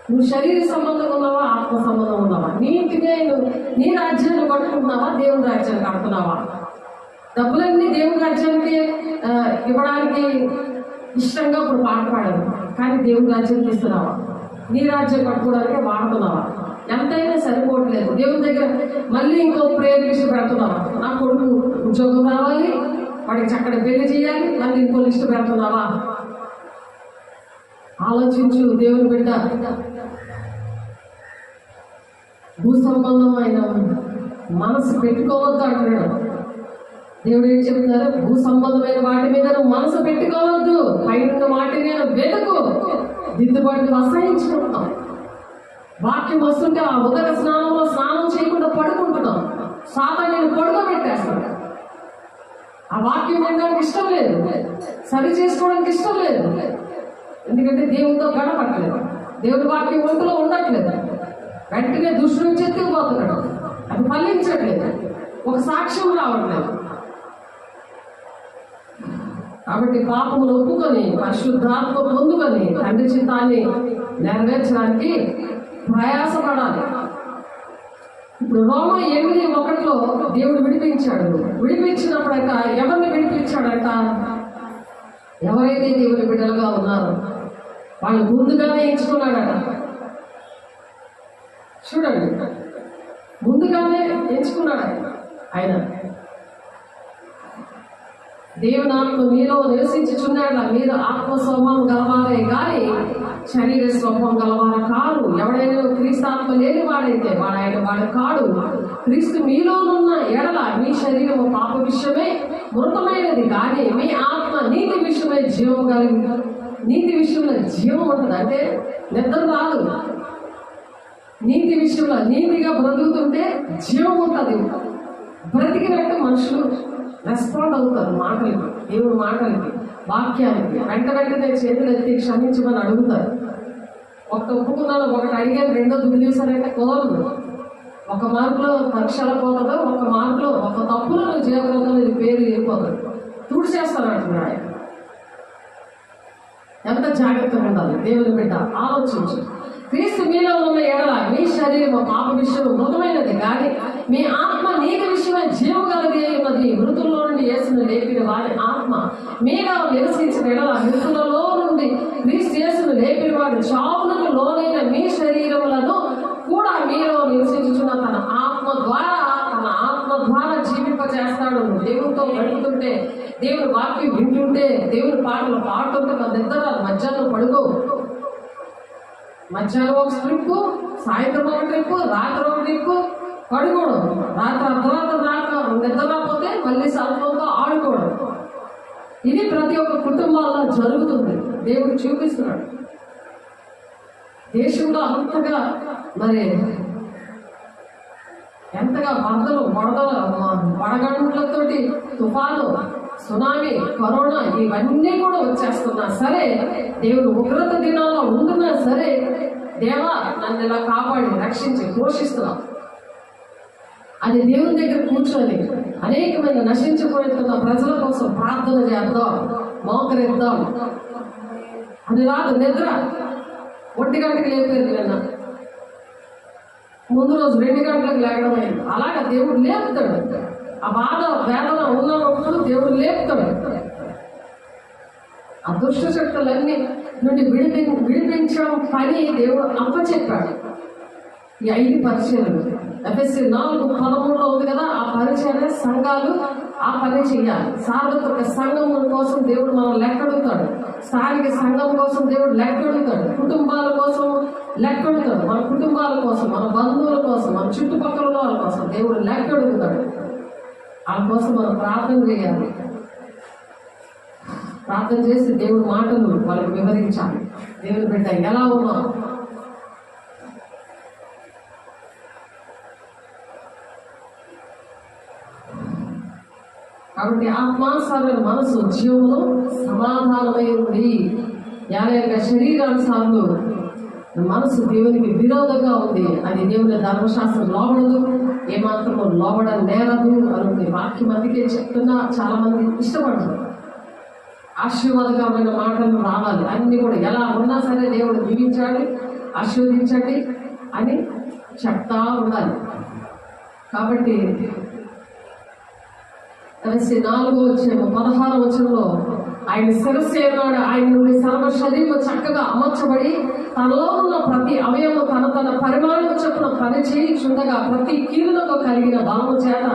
S1: నువ్వు శరీర సంబంధం ఉన్నావా, ఆత్మ సంబంధం ఉన్నావా, నీ ఇంటినే నీ రాజ్యాన్ని పట్టుకుంటున్నావా, దేవుని రాజ్యాన్ని కడుతున్నావా? డబ్బులన్నీ దేవుని రాజ్యానికి ఇవ్వడానికి ఇష్టంగా ఇప్పుడు పాట పాడదు, కానీ దేవుని రాజ్యానికి ఇస్తున్నావా? నీ రాజ్యం కట్టుకోవడానికి వాడుతున్నావా? ఎంతైనా సరిపోవట్లేదు. దేవుని దగ్గర మళ్ళీ ఇంకో ప్రేయర్ లిస్ట్ పెడుతున్నావా? నా కొడుకు ఉద్యోగం రావాలి, వాడికి చక్కటి పెళ్లి చేయాలి, మళ్ళీ ఇంకో లిస్ట్ పెడుతున్నావా? ఆలోచించు దేవుని బిడ్డ. భూ సంబంధమైన మనసు పెట్టుకోవద్దు అంటున్నాడు దేవుడు. ఏం చెప్తున్నారు? భూ సంబంధమైన వాటి మీద నువ్వు మనసు పెట్టుకోవద్దు, పైన వాటి మీద వెతుకు. దిద్దుబాటు అసహించుకుంటున్నాం. వాక్యం వస్తుంటే ఆ ఉదక స్నానంలో స్నానం చేయకుండా పడుకుంటున్నాం. సాతాను నేను పడుకోబెట్టేస్తాను. ఆ వాక్యం వినడానికి ఇష్టం లేదు, సరి చేసుకోవడానికి ఇష్టం లేదు. ఎందుకంటే దేవునితో గడపట్లేదు, దేవుని వాక్యం ఒంటిలో ఉండట్లేదు. వెంటనే దుష్టుడు చెత్తుకుపోతున్నాడు, అది ఫలించట్లేదు, ఒక సాక్ష్యం రావట్లేదు. కాబట్టి పాపములు ఒప్పుకొని పరిశుద్ధాత్మ పొందుకొని తండ్రి చిత్తాన్ని నెరవేర్చడానికి ప్రయాసపడాలి. ఇప్పుడు రోమ 8:1 దేవుడు విడిపించాడు. విడిపించినప్పుడట ఎవరిని విడిపించాడట? ఎవరైతే దేవుని బిడ్డలుగా ఉన్నారో వాళ్ళు ముందుగానే ఎంచుకున్నాడట. చూడండి, ముందుగానే ఎంచుకున్నాడు ఆయన. దేవుని ఆత్మ మీలో నివసించుచున్నాడు. మీరు ఆత్మ స్వభావం గలవారే కానీ శరీర స్వభావం గలవారు కాదు. ఎవడైనా క్రీస్తు ఆత్మ లేని వాడైతే వాడు కాడు. క్రీస్తు మీలోనున్న ఎడల మీ శరీరము పాప విషయమే మృతమైనది, కానీ మీ ఆత్మ నీతి విషయమై జీవం కలిగి. నీతి విషయంలో జీవం ఉంటుంది, అంటే నిద్ర రాదు. నీతి విషయంలో నీతిగా బ్రతుకుతుంటే జీవం ఉంటుంది. బ్రతికినట్టు మనుషులు రెస్పాండ్ అవుతారు మాటలకి, దేవుని మాటలకి, వాక్యానికి. వెంటనే చేతులు ఎత్తి క్షమించమని అడుగుతారు. ఒక ఒప్పుకున్నాను, ఒకటి అడిగాను, రెండో దుర్దేశాలంటే కుదరదు. ఒక మార్కులో పరీక్షల పోతుందో, ఒక మార్కులో ఒక తప్పులో జీవగ్రంథంలో ఇది పేరు వెళ్ళిపోతుంది. తుడిచేస్తాను అంటున్నాడు ఆయన. ఎంత జాగ్రత్తగా ఉండాలి దేవుని బిడ్డ. ఆలోచించు. క్రీస్తు మీలో ఉన్న ఎడల మీ శరీరం పాప విషయం మృతమైనది, కానీ మీ ఆత్మ నీతి విషయమై జీవం కలిగి ఉన్నది. మృతుల్లో నుండి యేసును లేపిన వారి ఆత్మ మీలో నివసించిన ఎడల మృతులలో నుండి క్రీస్తు యేసును లేపిన వాడు చావులకు లోనైన మీ శరీరములను కూడా మీలో నివసించుచున్న తన ఆత్మ ద్వారా జీవింపజేస్తాడు. దేవునితో గడుపుతుంటే, దేవుని వాక్యం వింటుంటే, దేవుని పాటలు పాడుతుంటే మన నిద్ర మధ్యాహ్నం పడుకో. మధ్యాహ్నం ఒక ట్రిప్పు, సాయంత్రం ఒక ట్రిప్పు, రాత్రి ఒక ట్రిప్పు, పడుకోవడం. రాత్రి అర్ధరాత్రి దాకా నిద్ర రాకపోతే మళ్ళీ సెల్ఫోన్తో ఆడుకోవడం. ఇది ప్రతి ఒక్క కుటుంబాల్లో జరుగుతుంది. దేవుడు చూపిస్తున్నాడు. దేశంలో అంతగా ఎంతగా వరదలు, వడగండ్లతోటి, తుఫాను, సునామీ, కరోనా ఇవన్నీ కూడా వచ్చేస్తున్నా సరే, దేవుడు ఉగ్రత దినాల్లో ఉంటున్నా సరే, దేవా నన్ను ఇలా కాపాడి రక్షించి పోషిస్తున్నాం అది దేవుని దగ్గర కూర్చొని అనేకమైన నశించిపోతున్న ప్రజల కోసం ప్రార్థన చేద్దాం, మోకరిద్దాం. అది రాదు నిద్ర. 1 గంటకి లేపారు నిన్న, ముందు రోజు 2 గంటలకు లేకడం అయింది. అలాగా దేవుడు లేపుతాడు. ఆ బాధ వేదన ఉన్నప్పుడు దేవుడు లేపుతాడు. ఆ దుష్ట శక్తులన్నీ నుండి విడిపించడం పని దేవుడు అప్పచెప్పాడు. ఈ 5 పరిచయాలు ఎఫెసీ 4:13 ఉంది కదా, ఆ పరిచయ సంఘాలు ఆ పని చేయాలి. సార్వత్రిక సంఘం కోసం దేవుడు మనం లెక్కడుతాడు. స్థానిక సంఘం కోసం దేవుడు లెక్కడుతాడు. కుటుంబాల కోసం లెక్కడుతాడు. మన కుటుంబాల కోసం, మన బంధువుల కోసం, మన చుట్టుపక్కల వాళ్ళ కోసం దేవుడు లెక్కడుతాడు. వాళ్ళ కోసం మనం ప్రార్థన చేయాలి. ప్రార్థన చేసి దేవుడి మాటలు వాళ్ళకి వివరించాలి. దేవుని బిడ్డ ఎలా ఉన్నాం, కాబట్టి ఆత్మానుసారమైన మనసు జీవమును సమాధానమై ఉంది. యాలయంగా శరీరానుసార్లు మనసు దేవునికి విరోధంగా ఉంది, అది దేవుని ధర్మశాస్త్రం లోబడదు, ఏమాత్రము లోబడ నేరదు అని వాక్యం అందుకే చెప్తున్నా. చాలా మంది ఇష్టపడరు, ఆశీర్వాదకరమైన మాటలు రావాలి, అన్ని కూడా ఎలా ఉన్నా సరే దేవుడు దీవించాలి, ఆశీర్వదించండి అని చెప్తా ఉండాలి. కాబట్టి 4:16 ఆయన శిరస్సు ఏనాడు ఆయన నుండి సర్వ శరీరం చక్కగా అమర్చబడి తనలో ఉన్న ప్రతి అవయవం తన పరిమాణం చొప్పున పని చేయుచుండగా ప్రతి కీలులకు కలిగిన బలము చేత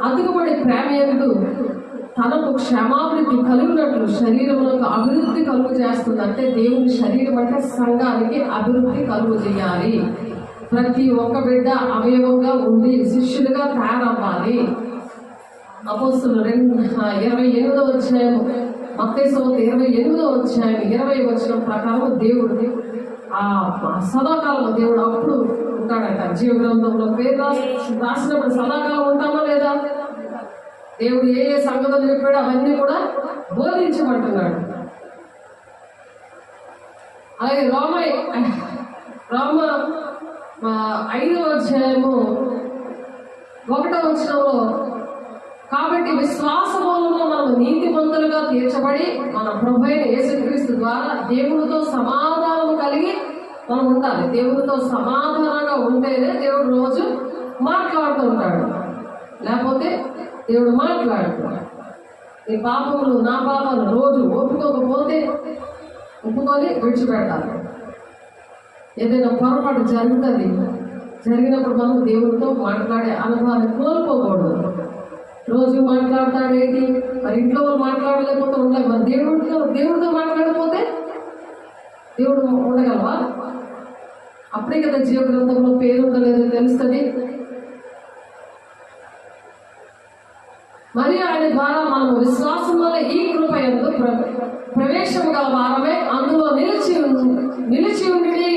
S1: అదుగుబడి ప్రేమయందు తనకు క్షేమాభివృద్ధి కలిగినట్లు శరీరములకు అభివృద్ధి కలుగు చేస్తుంది. అంటే దేవుని శరీరం అంటే సంఘానికి అభివృద్ధి కలుగు చేయాలి. ప్రతి ఒక్క బిడ్డ అవయవంగా ఉండి శిష్యులుగా తయారవ్వాలి. అపోస్తులు 28 మత్తయి సువార్త 28 ప్రకారం దేవుడు సదాకాలం దేవుడు అప్పుడు ఉంటాడట. జీవ గ్రంథంలో పేరు రాసినప్పుడు సదాకాలం ఉంటామా లేదా? దేవుడు ఏ సంగతులు చెప్పాడు అవన్నీ కూడా బోధించమంటున్నాడు. అలాగే రోమ 5:1 కాబట్టి విశ్వాస మూలంలో మనం నీతిమంతులుగా తీర్చబడి మన ప్రభువైన యేసుక్రీస్తు ద్వారా దేవుడితో సమాధానం కలిగి మనం ఉండాలి. దేవుడితో సమాధానంగా ఉంటేనే దేవుడు రోజు మాట్లాడుతూ ఉంటాడు, లేకపోతే దేవుడు మాట్లాడుతున్నాడు. నీ పాపములు నా పాపాలు రోజు ఒప్పుకొని విడిచిపెట్టాలి. ఏదైనా పొరపాటు జరిగినప్పుడు మనం దేవుడితో మాట్లాడే అనుభవాన్ని కోల్పోకూడదు. రోజు మాట్లాడతాడేంటి, మరి ఇంట్లో వాళ్ళు మాట్లాడలేకపోతే ఉండలేదు, మరి దేవుడితో మాట్లాడకపోతే దేవుడు ఉండగలవా? అప్పుడే కదా జీవ గ్రంథంలో పేరు ఉండలేదో తెలుస్తుంది. మరి ఆయన ద్వారా మనం విశ్వాసం వల్ల ఈ కృప యందు ప్రవేశం గల వారమే అందులో నిలిచి ఉండి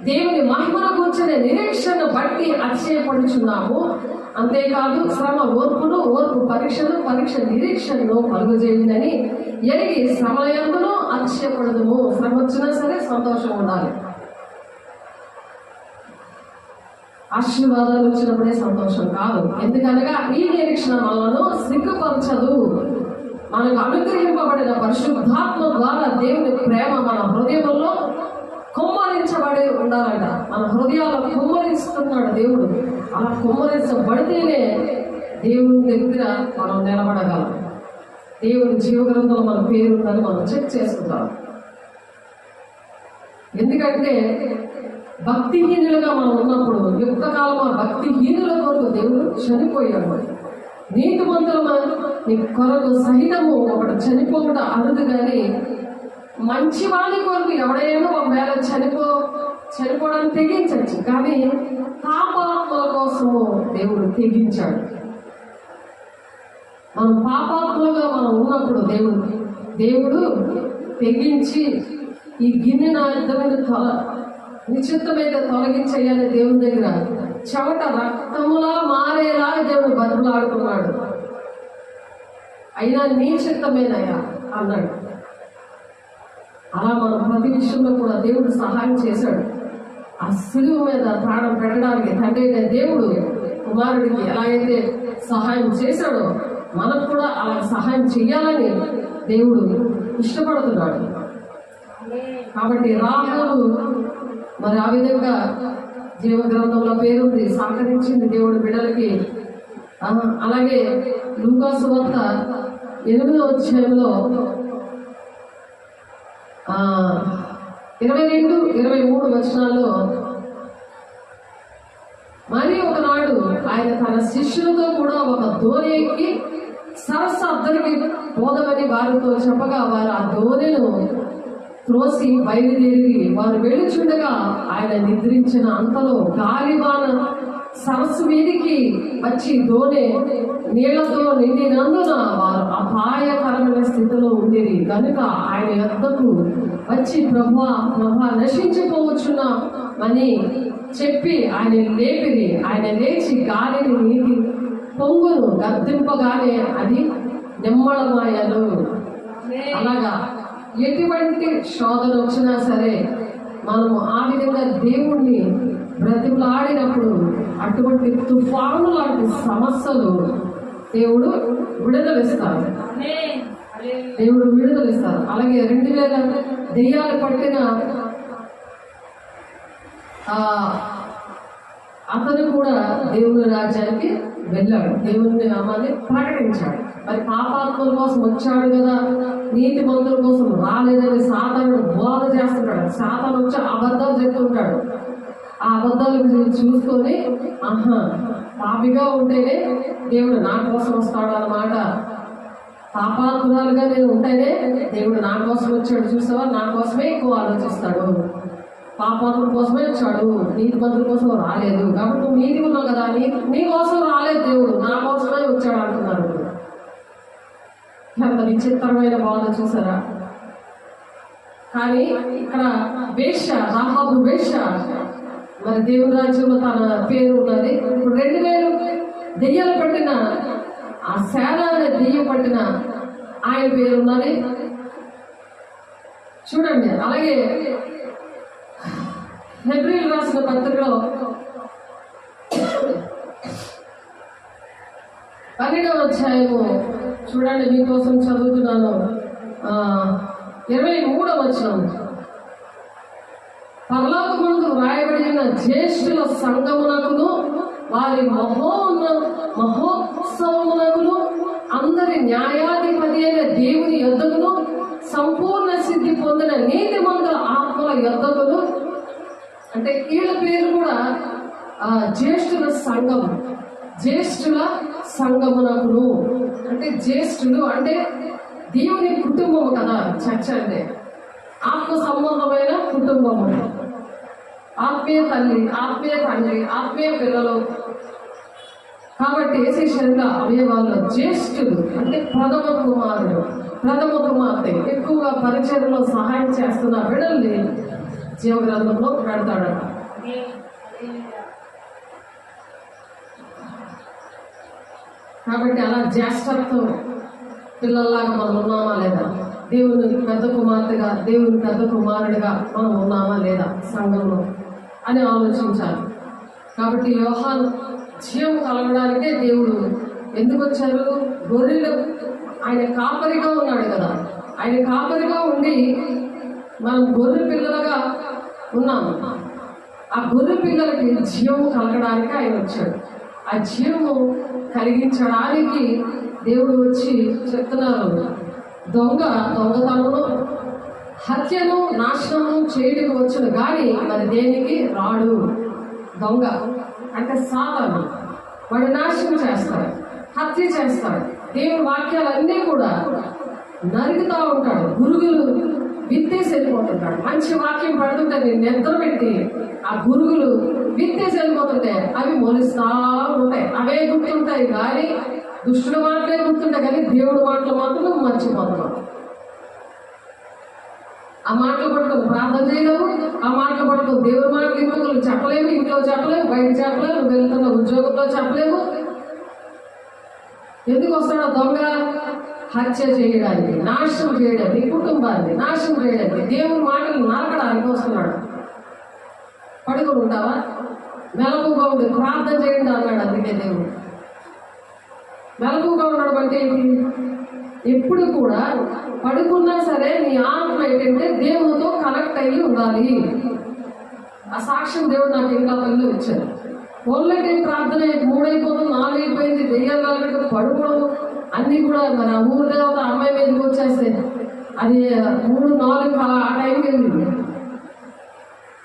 S1: దేవుని మహిమను కూర్చున్న నిరీక్షణ బట్టి అతిశయపడుచున్నాము. అంతేకాదు శ్రమ ఓర్పు పరీక్ష నిరీక్షణను కలుగజేయిందని ఎరిగి శ్రమయందును అతిశయపడదుము. శ్రమ వచ్చినా సరే సంతోషం ఉండాలి. ఆశీర్వాదాలు వచ్చినప్పుడే సంతోషం కాదు. ఎందుకనగా ఈ నిరీక్షణ మనలను సిగ్గుపరచదు. మనకు అనుగ్రహింపబడిన పరిశుద్ధాత్మ ద్వారా దేవుని ప్రేమ మన హృదయంలో కుమ్మరించబడి ఉండాలంట. మన హృదయాల్లో కుమ్మరిస్తున్నాడు దేవుడు. అలా కుమ్మరించబడితేనే దేవుని దగ్గర మనం నిలబడగలం. దేవుని జీవ గ్రంథంలో మన పేరు ఉందని మనం చెక్ చేసుకుంటాం. ఎందుకంటే భక్తిహీనులుగా మనం ఉన్నప్పుడు యుక్తకాలం భక్తిహీనుల కొరకు దేవుడు చనిపోయాడు. నీతిమంతుల నీ కొరకు సహితము ఒకటి చనిపోవడం అరుదు, కానీ మంచి వాళ్ళ కొరకు ఎవడైనా ఒకవేళ చనిపోవడానికి తెగించవచ్చు, కానీ పాపాత్మల కోసము దేవుడు తెగించాడు. మనం పాపాత్మలుగా మనం ఉన్నప్పుడు దేవుడు తెగించి ఈ గిన్నె నా యుద్ధమైన నిశ్చితమైన తొలగించేయాలి. దేవుని దగ్గర చెమట రక్తములా మారేలా దేవుడు బతులాడుకున్నాడు. అయినా నీ చిత్తమేనయ్యా అన్నాడు. అలా మనం ప్రతి విషయంలో కూడా దేవుడు సహాయం చేశాడు. ఆ సిలువ మీద ప్రాణం పెట్టడానికి తండ్రి అయిన దేవుడు కుమారుడికి ఎలాగైతే సహాయం చేశాడో మనకు కూడా అలా సహాయం చేయాలని దేవుడు ఇష్టపడుతున్నాడు. కాబట్టి రాహేలు మరి ఆ విధంగా జీవ గ్రంథంలో పేరుంది, సహకరించింది దేవుడు బిడ్డలకి. అలాగే లూకా సువార్త 8:22 22-23 మరి ఒకనాడు ఆయన తన శిష్యులతో కూడా ఒక దోణి ఎక్కి సరస్సు అద్దరికి పోదమని వారితో చెప్పగా వారు ఆ దోణిను త్రోసి బయలుదేరి వారు వెళ్ళుచుండగా ఆయన నిద్రించిన అంతలో గాలివాన సరస్సు మీదికి వచ్చి దోణి నీళ్లతో నిండినందున వారు అపాయకరమైన స్థితిలో ఉండేది కనుక ఆయన యొద్దకు వచ్చి ప్రభా నశించిపోవచ్చున్నామని చెప్పి ఆయన లేపిరి. ఆయన లేచి గాలిని నీటి పొంగును గద్దింపగానే అది నిమ్మళమాయను. అలాగా ఎటువంటి శోధన వచ్చినా సరే మనము ఆ విధంగా దేవుణ్ణి బ్రతిమలాడినప్పుడు అటువంటి తుఫాను లాంటి సమస్యలు దేవుడు విడుదలిస్తారు. దేవుడు విడుదలిస్తారు. అలాగే 2000 దెయ్యాలు పట్టిన అతను కూడా దేవుని రాజ్యానికి వెళ్ళాడు, దేవుని నామాన్ని ప్రకటించాడు. మరి పాపాత్మల కోసం వచ్చాడు కదా, నీతి మంతుల కోసం రాలేదని సాతానుడు బోధ చేస్తున్నాడు. సాతాను వచ్చి అబద్ధాలు చెప్తుంటాడు. ఆ అబద్ధాలు చూసుకొని పాపిగా ఉంటేనే దేవుడు నా కోసం వస్తాడు అన్నమాట. పాపాత్మురాలుగా నేను ఉంటేనే దేవుడు నా కోసం వచ్చాడు, చూసావా, నా కోసమే ఎక్కువ ఆలోచిస్తాడు. పాపాత్ముల కోసమే వచ్చాడు, నీతి మంతుల కోసం రాలేదు. కాబట్టి నువ్వు నీతి ఉన్నావు కదా, నీ కోసం రాలేదు దేవుడు, నా కోసమే వచ్చాడు అంటున్నారు. ఎంత విచిత్రమైన బాధ చూసారా. కానీ ఇక్కడ వేశ్య, రాహాబు వేశ్య, మరి దేవుని రాజ్యంలో తన పేరు ఉన్నది. ఇప్పుడు 2000 దెయ్యాలు పట్టిన ఆ సేన అనే దెయ్యం పట్టిన ఆయన పేరు ఉన్నది చూడండి. అలాగే హెబ్రీయులు రాసిన పత్రికలో 12వ అధ్యాయము చూడండి, మీకోసం చదువుతున్నాను. 23వ వచనం, పరలోకమందు వ్రాయబడిన జ్యేష్ఠుల సంఘమునకును వారి మహోత్సవమునకును అందరి న్యాయాధిపతి అయిన దేవుని యొద్దకును సంపూర్ణ సిద్ధి పొందిన నీతిమంతుల ఆత్మల యొద్దకును, అంటే వీళ్ళ పేరు కూడా జ్యేష్ఠుల సంఘం, జ్యేష్ఠుల సంఘమునకును. అంటే జ్యేష్ఠులు అంటే దేవుని కుటుంబము కదా చర్చ అంటే, ఆత్మ సంబంధమైన కుటుంబము, ఆత్మీయ తల్లి, ఆత్మీయ తండ్రి, ఆత్మీయ పిల్లలు. కాబట్టి శరీరంగా అవయవాళ్ళు జ్యేష్ఠులు అంటే ప్రథమ కుమారుడు, ప్రథమ కుమార్తె. ఎక్కువగా పరిచర్యలో సహాయం చేస్తున్న బిడ్డల్ని జీవగ్రంథంలో పెడతాడట. కాబట్టి అలా జ్యేష్ఠత్వం పిల్లల్లాగా మనం ఉన్నామా లేదా, దేవుని పెద్ద కుమార్తెగా, దేవుని పెద్ద కుమారుడిగా మనం ఉన్నామా లేదా సంఘంలో అని ఆలోచించాలి. కాబట్టి యోహాను జీవం కలగడానికే దేవుడు ఎందుకు వచ్చారు? గొర్రెలు, ఆయన కాపరిగా ఉన్నాడు కదా, ఆయన కాపరిగా ఉండి మనం గొర్రె పిల్లలుగా ఉన్నాము. ఆ గొర్రె పిల్లలకి జీవం కలగడానికి ఆయన వచ్చాడు. ఆ జీవము కలిగించడానికి దేవుడు వచ్చి చెప్తున్నారు, దొంగతనమును హత్యను నాశనము చేయడానికి వచ్చును కానీ మరి దేనికి రాడు. దొంగ అంటే సాతాను, వాడు నాశనం చేస్తాడు, హత్య చేస్తాడు. దేవుని వాక్యాలన్నీ కూడా నరుగుతూ ఉంటాడు, గురుగులు విత్తేసి వెళ్ళిపోతుంటాడు. మంచి వాక్యం పడుతుంటే నేను నిద్ర పెట్టి ఆ గురుగులు విత్తేసి వెళ్ళిపోతుంటే అవి మొలుస్తా ఉంటాయి, అవే గుర్తుంటాయి. కానీ దుష్టుడు మాటలే గుర్తుంటాయి, కానీ దేవుడు మాటలు మాత్రం నువ్వు మర్చిపోతున్నావు. ఆ మాటలు పట్టుకొని ప్రార్థన చేయలేవు, ఆ మాటలు పట్టుకొని దేవుడి మాటలు ఇంట్లో చెప్పలేవు, ఇంట్లో చెప్పలేవు, బయట చెప్పలేవు, నువ్వు వెళ్తున్న ఉద్యోగంలో చెప్పలేవు. ఎందుకు వస్తాడో దొంగ? హత్య చేయడానికి, నాశనం చేయడానికి, కుటుంబాన్ని నాశనం చేయడానికి, దేవుని మాటలు నరకడానికి వస్తున్నాడు. పడుకొని ఉంటావా? మెలకుగా ఉండి ప్రార్థన చేయండి అన్నాడు. అందుకే దేవుడు మెలకుగా ఉండడం అంటే ఏంటి? ఎప్పుడు కూడా పడుకున్నా సరే నీ ఆత్మ ఏంటంటే దేవునితో కనెక్ట్ అయ్యి ఉండాలి. ఆ సాక్ష్యం దేవుడు నాకు ఇంకా పనులు ఇచ్చారు. ఒళ్ళకి ప్రార్థన 3 అయిపోతుంది, 4 అయిపోయింది, దెయ్యాలు పడుకోవడం అన్నీ కూడా మన ఊరు దేవత అమ్మాయి మీదకి వచ్చేస్తే అది 3, 4 ఆ టైంకి వెళ్ళింది.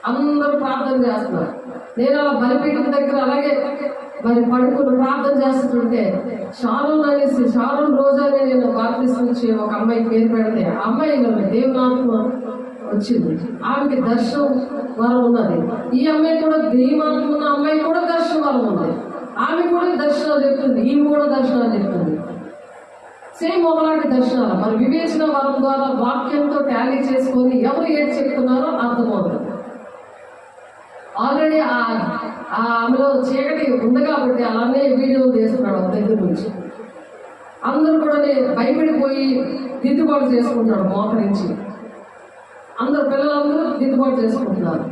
S1: అందరూ ప్రార్థన చేస్తున్నారు. నేను అలా బలిపీఠం దగ్గర అలాగే మరి పడుకుని ప్రార్థన చేస్తుంటే షారోన్ రోజా అని నేను బాప్తిసం ఇచ్చి ఒక అమ్మాయి పేరు పెడితే ఆ అమ్మాయిలో దేవునాత్మ వచ్చింది. ఆమెకి దర్శనం వరం ఉన్నది. ఈ అమ్మాయి కూడా దైవాత్మ ఉన్న అమ్మాయి కూడా దర్శనం వరం ఉంది. ఆమె కూడా దర్శనాలు చెప్తుంది, ఈమె కూడా దర్శనాలు చెప్తుంది. సేమ్ ఒకలాంటి దర్శనాలు. మరి వివేచన వరం ద్వారా వాక్యంతో టాలీ చేసుకొని ఎవరు ఏది చెప్తున్నారో అర్థమవుతుంది. ఆల్రెడీ ఆమెలో చీకటి ఉంది కాబట్టి అలానే వీడియోలు చేస్తున్నాడు దగ్గర నుంచి. అందరూ కూడా భయపడిపోయి దిద్దుబాటు చేసుకుంటాడు మోకరించి. అందరు పిల్లలందరూ దిద్దుబాటు చేసుకుంటున్నారు.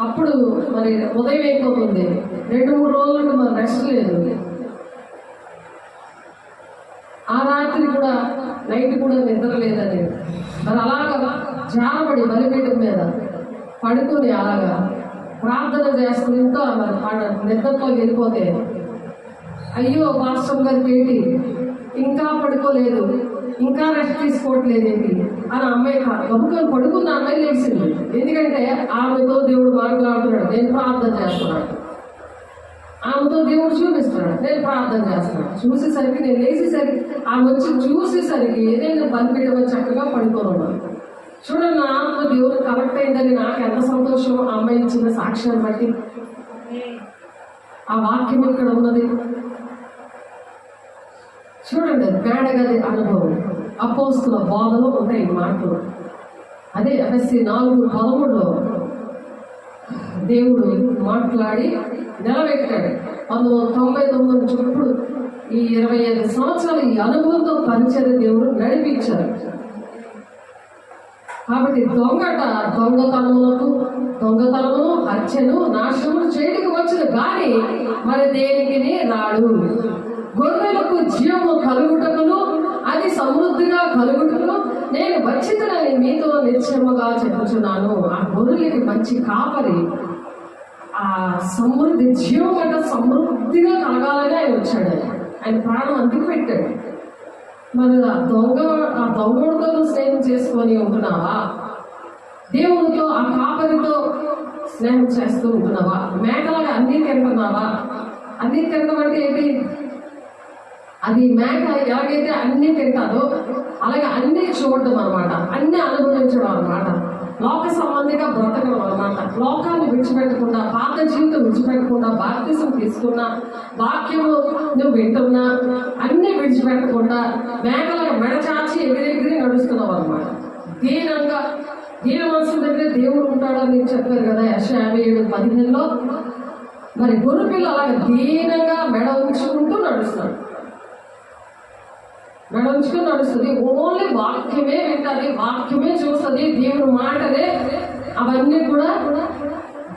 S1: అప్పుడు మరి ఉదయం అయిపోతుంది, 2-3 రోజులకు మరి రెస్ట్ లేదు. ఆ రాత్రి కూడా నైట్ కూడా నిద్ర లేదని మరి అలాగా జారబడి బలిపీఠం మీద పడుకొని అలాగా ప్రార్థన చేసుకుని ఇంకా మరి నిద్రలోకి వెళ్ళిపోతే, అయ్యో పాస్టర్ గారికి ఏంటి ఇంకా పడుకోలేదు, ఇంకా రెస్ట్ తీసుకోవట్లేదు ఏంటి అని అమ్మాయి గబుకొని పడుకున్న అమ్మాయి లేచింది. ఎందుకంటే ఆమెతో దేవుడు మాట్లాడుతున్నాడు, నేను ప్రార్థన చేస్తున్నాడు. ఆమెతో దేవుడు చూపిస్తున్నాడు, నేను ప్రార్థన చేస్తున్నాడు. చూసేసరికి నేను లేచేసరికి ఆమె వచ్చి చూసేసరికి నేను బలిపీఠం చక్కగా పడుకోనున్నాను. చూడండి, నా ఆత్మ దేవుడు కరెక్ట్ అయిందని నాకు ఎంత సంతోషం. ఆ అమ్మాయి ఇచ్చిన సాక్ష్యాన్ని బట్టి ఆ వాక్యం ఇక్కడ ఉన్నది. చూడండి, మేడగది అనుభవం, అపోస్తుల బోధలో ఉంటాయి మాటలు. అదే ఎఫ్ఎస్సి 4:13 దేవుడు మాట్లాడి నిలబెట్టాడు. 1999 నుంచి ఇప్పుడు ఈ 25 సంవత్సరాలు ఈ అనుభవంతో పరిచయ దేవుడు నడిపించారు. కాబట్టి దొంగతనము, హత్యను, నాశనము చేయడానికి వచ్చిన కానీ మరి దేనికి రాడు. గొర్రెలకు జీవము కలుగుటకును అది సమృద్ధిగా కలుగుటకును నేను వచ్చిందని మీతో నిశ్చయముగా చెప్పుచున్నాను. ఆ గొర్రెలకి మంచి కాపరి, ఆ సమృద్ధి జీవం అంటే సమృద్ధిగా కలగాలని ఆయన వచ్చాడు. ఆయన ప్రాణం అందుకు పెట్టాడు. మరి ఆ దొంగడితో స్నేహం చేసుకొని ఉంటున్నావా? దేవునితో ఆ కాపరితో స్నేహం చేస్తూ ఉంటున్నావా? మేకలాగా అన్నీ తింటున్నావా? అన్నీ తినడం అంటే ఏంటి? అది మేక ఎలాగైతే అన్నీ తింటారో అలాగే అన్నీ చూడడం అనమాట, అన్నీ అనుభవించడం అనమాట, లోక సంబంధిగా బ్రతకడం అనమాట. లోకాన్ని విడిచిపెట్టకుండా, పాత జీవితం విడిచిపెట్టకుండా, బాప్తిసం తీసుకున్నా, వాక్యము నువ్వు వింటున్నా, అన్నీ విడిచిపెట్టకుండా మేకలకు మెడచాచి ఎగిరెగిరి నడుస్తున్నావు అనమాట. దీన మనసు దగ్గర దేవుడు ఉంటాడని నేను చెప్పారు కదా యెషయా 57:15. మరి గొర్రె పిల్ల అలాగే దీనంగా మెడ ఉంచుకుంటూ నడుస్తాడు, నడుస్తుంది. ఓన్లీ వాక్యమే వింటది, వాక్యమే చూస్తుంది, దేవుని మాటలే అవన్నీ కూడా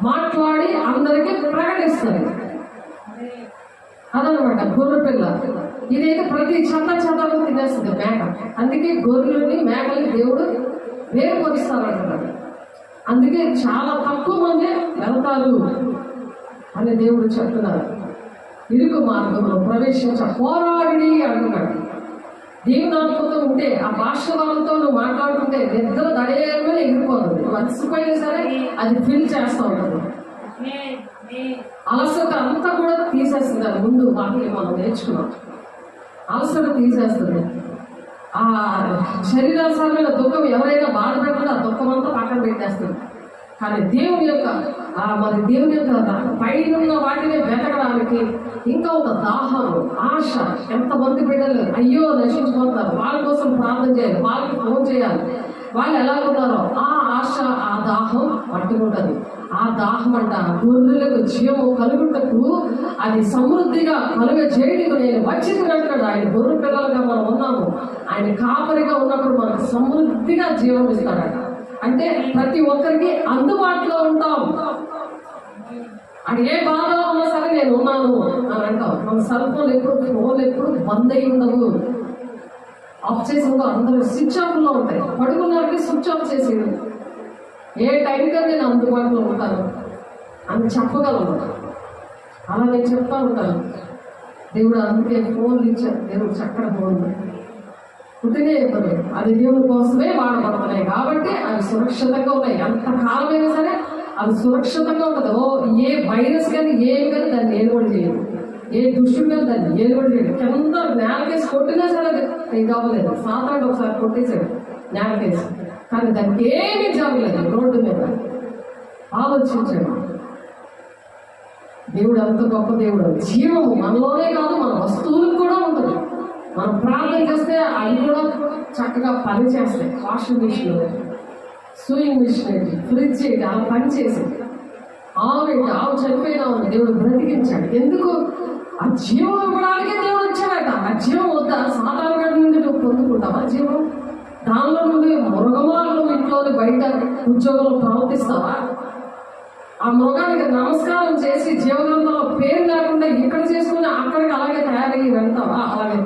S1: మాట్లాడి అందరికీ ప్రకటిస్తుంది. అదనమాట గొర్రె పిల్ల. ఇదైతే ప్రతి చెత్త తినేస్తుంది మేక. అందుకే గొర్రెలని మేకల్ని దేవుడు వేరుపరుస్తారంటున్నాడు. అందుకే చాలా తక్కువ మంది వెళ్తారు అని దేవుడు చెప్తున్నారు. ఇరుకు మార్గంలో పోరాడి అంటున్నాడు. దేవుని ఆత్మతో ఉంటే ఆ భాష వాళ్ళతో నువ్వు మాట్లాడుతుంటే నిద్ర దడేమని ఎగిరిపోతుంది. మర్చిపోయినా సరే అది ఫీల్ చేస్తూ ఉంటుంది. అలసట అంతా కూడా తీసేస్తుంది. అది ముందు వాటిని మనం నేర్చుకున్నాం. అలసట తీసేస్తుంది. ఆ శరీరానుసారమైన దుఃఖం ఎవరైనా బాధ పెట్టినా ఆ దుఃఖం అంతా పక్కన పెట్టేస్తుంది. కానీ దేవుని యొక్క పైన వాటిని వెతకడానికి ఇంకా ఒక దాహం, ఆశ. ఎంతమంది బిడ్డలు అయ్యో నశించిపోతున్నారు, వాళ్ళ కోసం ప్రార్థన చేయాలి, వాళ్ళకి ఫోన్ చేయాలి, వాళ్ళు ఎలా ఉన్నారో ఆ ఆశ, ఆ దాహం పట్టుకుంటుంది. ఆ దాహం అంట గొర్రెలకు జీవము కలుగుటకు అది సమృద్ధిగా చేయడానికి నేను వచ్చినట్టు ఆయన గొర్రె పిల్లలుగా మనం ఉన్నాము. ఆయన కాపరిగా ఉన్నప్పుడు మనకు సమృద్ధిగా జీవం ఇస్తాడట. అంటే ప్రతి ఒక్కరికి అందుబాటులో ఉంటాం. అది ఏ బాధలో ఉన్నా సరే నేను ఉన్నాను అని అంటాం. మన సెల్ ఫోన్లు ఎప్పుడు బంద్ అయి ఉండవు, ఆఫ్ చేసి ఉండవు. అందరూ స్విచ్ ఆఫ్లో ఉంటాయి. పడుకున్నవారికి స్విచ్ ఆఫ్ చేసి ఏ టైంగా నేను అందుబాటులో ఉంటాను అని చెప్పగలను. అలా నేను చెప్తా ఉంటాను. దేవుడు అందుకే ఫోన్లు ఇచ్చారు. దేవుడు చక్కటి ఫోన్ పుట్టినే చెప్పదు, అది దేవుడి కోసమే వాడబడుతున్నాయి కాబట్టి అవి సురక్షితంగా ఉన్నాయి. ఎంత కాలమైనా సరే అది సురక్షితంగా ఉంటుంది. ఏ వైరస్ కానీ ఏం కానీ దాన్ని ఏలుబడి చేయదు, ఏ దుష్టుడు కానీ దాన్ని ఏలుబడి చేయడు. కింద నేలకేసి కొట్టినా సరే అది ఏం కావలేదు. సాతాడు ఒకసారి కొట్టేశాడు నేలకేసి, కానీ దానికి ఏమీ జరగలేదు. రోడ్డు మీద ఆలోచించాడు. దేవుడు అంత గొప్ప దేవుడు. జీవము మనలోనే కాదు, మన వస్తువులకు కూడా ఉంటుంది. మనం ప్రార్థన చేస్తే అవి కూడా చక్కగా పని చేస్తాయి. వాషింగ్ మిషన్, సూయింగ్ మిషన్ ఏంటి, ఫ్రిడ్జ్ ఏంటి, అలా పని చేసి ఆవు చనిపోయినా ఉంది, దేవుడు బ్రతికించాడు. ఎందుకు? ఆ జీవం ఇవ్వడానికే దేవుడు వచ్చాడట. ఆ జీవం వద్దా? సాధారణ నుండి నువ్వు పొందుకుంటావా జీవం? దానిలో నుండి మృగమాలను ఇంట్లోని బయట ఉద్యోగంలో ప్రవర్తిస్తావా? ఆ మృగానికి నమస్కారం చేసి జీవగ్రంథంలో పేరు లేకుండా ఇక్కడ చేసుకుని అక్కడికి అలాగే తయారయ్యి వెళ్తావా? అలాగే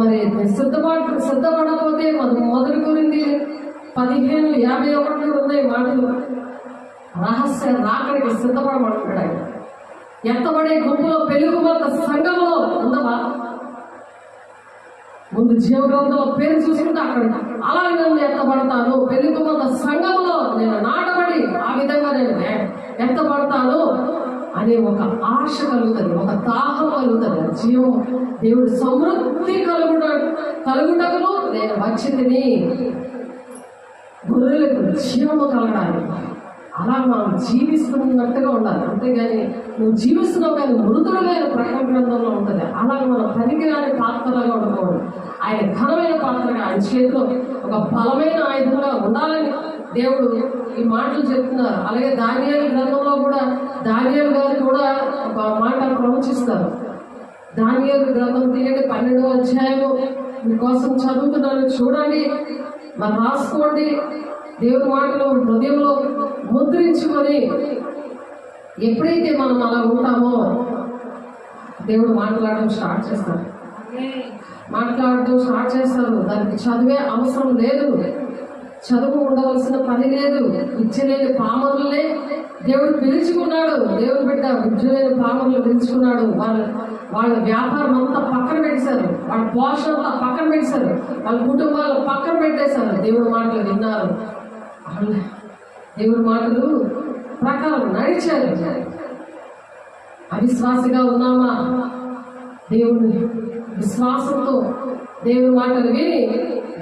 S1: మరి సిద్ధపడకపోతే మొదటి గురించి 15:51 ఉన్నాయి మాటలు. రహస్య రాకడికి సిద్ధపడమంటాడు ఆయన. ఎత్తబడే గుంపులో పెరుగుమంత సంఘంలో ఉండవా? ముందు జీవగ్రంథంలో పేరు చూసుకుంటే అక్కడ అలాగే నేను ఎత్తబడతాను, పెరుగుమంత సంఘంలో నేను నాటబడి ఆ విధంగా నేను ఎత్తబడతాను అనే ఒక ఆశ కలుగుతుంది, ఒక దాహం కలుగుతుంది. జీవం దేవుడు సమృద్ధి కలుగుటకును నేను వచ్చింది గొర్రెలకు జీవము కలగడానికి. అలా మనం జీవిస్తున్నట్టుగా ఉండాలి. అంతేగాని నువ్వు జీవిస్తున్నావు కానీ మృతుడుగా ప్రకటన గ్రంథంలో ఉంటుంది. అలాగే మనం పనికిరాని పాత్రలాగా ఉండకూడదు. ఆయన ఘనమైన పాత్రగా, ఆయన చేతిలో ఒక బలమైన ఆయుధంగా ఉండాలని దేవుడు ఈ మాటలు చెప్తున్నారు. అలాగే దానియేలు గ్రంథంలో కూడా దానియేలు గారు కూడా ఒక మాట ప్రవచిస్తారు. దానియేలు గ్రంథం తీయండి, 12వ అధ్యాయము మీకోసం చదువుతున్నాను, చూడండి, మరి రాసుకోండి. దేవుని మాటలు హృదయంలో ముద్రించుకొని ఎప్పుడైతే మనం అలా ఉంటామో దేవుడు మాట్లాడడం స్టార్ట్ చేస్తారు. దానికి చదివే అవసరం లేదు, చదువు ఉండవలసిన పని లేదు. విద్యలేని పామరులనే దేవుడు పిలుచుకున్నాడు. దేవుడు బిడ్డ విద్యలేని పామరులు పిలుచుకున్నాడు. వాళ్ళ వ్యాపారం అంతా పక్కన పెట్టేశారు, వాళ్ళ పోషణ అంతా పక్కన పెట్టేశారు, వాళ్ళ కుటుంబాలు పక్కన పెట్టేశారు. దేవుడి మాటలు విన్నారు, దేవుడి మాటలు ప్రకారం నడిచారు. అవిశ్వాసిగా ఉన్నామా? దేవుని విశ్వాసంతో దేవుని మాటలు విని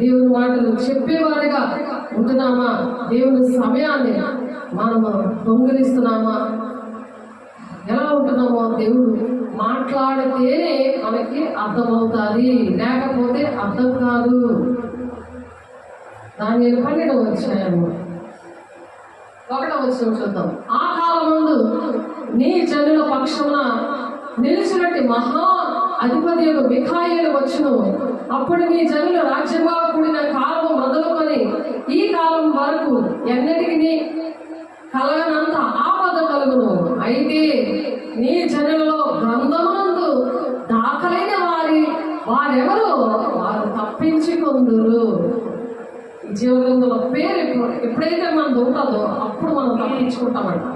S1: దేవుని మాటలు చెప్పేవారిగా ఉంటున్నామా? దేవుని సమయాన్ని మనము దొంగిలిస్తున్నామా? ఎలా ఉంటున్నామో దేవుడు మాట్లాడితేనే మనకి అర్థమవుతుంది, లేకపోతే అర్థం కాదు. దానియేలు 12వ అధ్యాయము 1వ వచనం చూద్దాం. ఆ కాలమందు నీ జనుల పక్షమున నిలిచినట్టు మహా అధిపతి యొక్క మిఖాయేలు వచ్చును. అప్పుడు నీ జనులు రాజ్యంగా కూడిన కాలము మొదలుకొని ఈ కాలం వరకు ఎన్నటికి కలగనంత ఆపద కలుగును. అయితే నీ జనులలో గ్రంథమునందు దాఖలైన వారెవరో వారు తప్పించుకొందురు. జీవగ్రంథంలో పేరు ఎప్పుడైతే మనం ఉంటుందో అప్పుడు మనం తప్పించుకుంటామంట.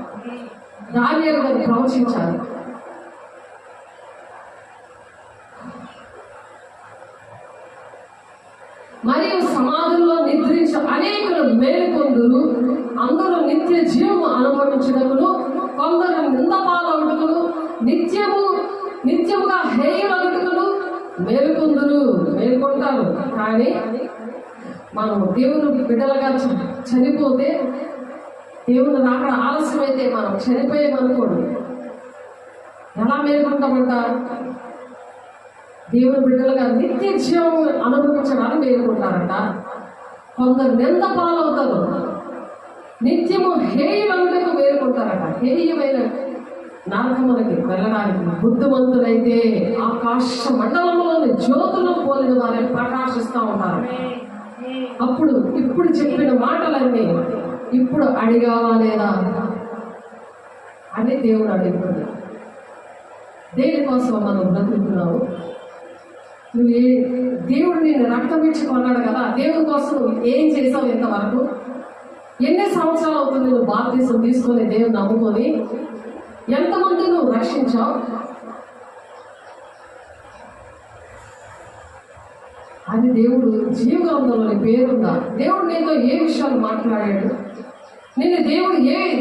S1: దానియేలు గారు ప్రవచించారు. మరియు సమాధుల్లో నిద్రించే అనేకులు మేలుకొందురు, అందరూ నిత్య జీవము అనుభవించడమును, కొందరు నిందపాలవుటకును, నిత్యముగా హేయమగుటకును మేలుకొంటారు. కానీ మనం దేవుని బిడ్డలుగా చనిపోతే, దేవుని రాకడ ఆలస్యమైతే మనం చనిపోయేమనుకోండి, ఎలా మేలుకుంటామంట? దేవుని బిడ్డలుగా నిత్య జీవం అనుభవించడానికి మేలుకుంటారంట. కొందరు నింద పాలవుతారు, నిత్యము హేయమగుటకు మేలుకుంటారట. హేయమైన నరకములకి వెళ్ళడానికి బుద్ధిమంతులైతే ఆకాశ మండలంలోని జ్యోతులు పోలిన వారిని ప్రకాశిస్తూ ఉంటారు. ఇప్పుడు చెప్పిన మాటలన్నీ ఇప్పుడు అడిగావా లేదా అని దేవుడు అడుగుతుంది. దేనికోసం మనం బ్రతుకుతున్నావు? దేవుడు నేను రక్తం ఇచ్చి కొన్నాడు కదా, దేవుని కోసం ఏం చేసావు ఇంతవరకు? ఎన్ని సంవత్సరాలు అవుతుంది నువ్వు బాప్తిసం తీసుకొని దేవుని నమ్ముకొని? ఎంతమంది నువ్వు రక్షించావు? అది దేవుడు జీవగ్రంథంలోని పేరుందా? దేవుడు నీతో ఏ విషయాలు మాట్లాడాడు? నేను దేవుడు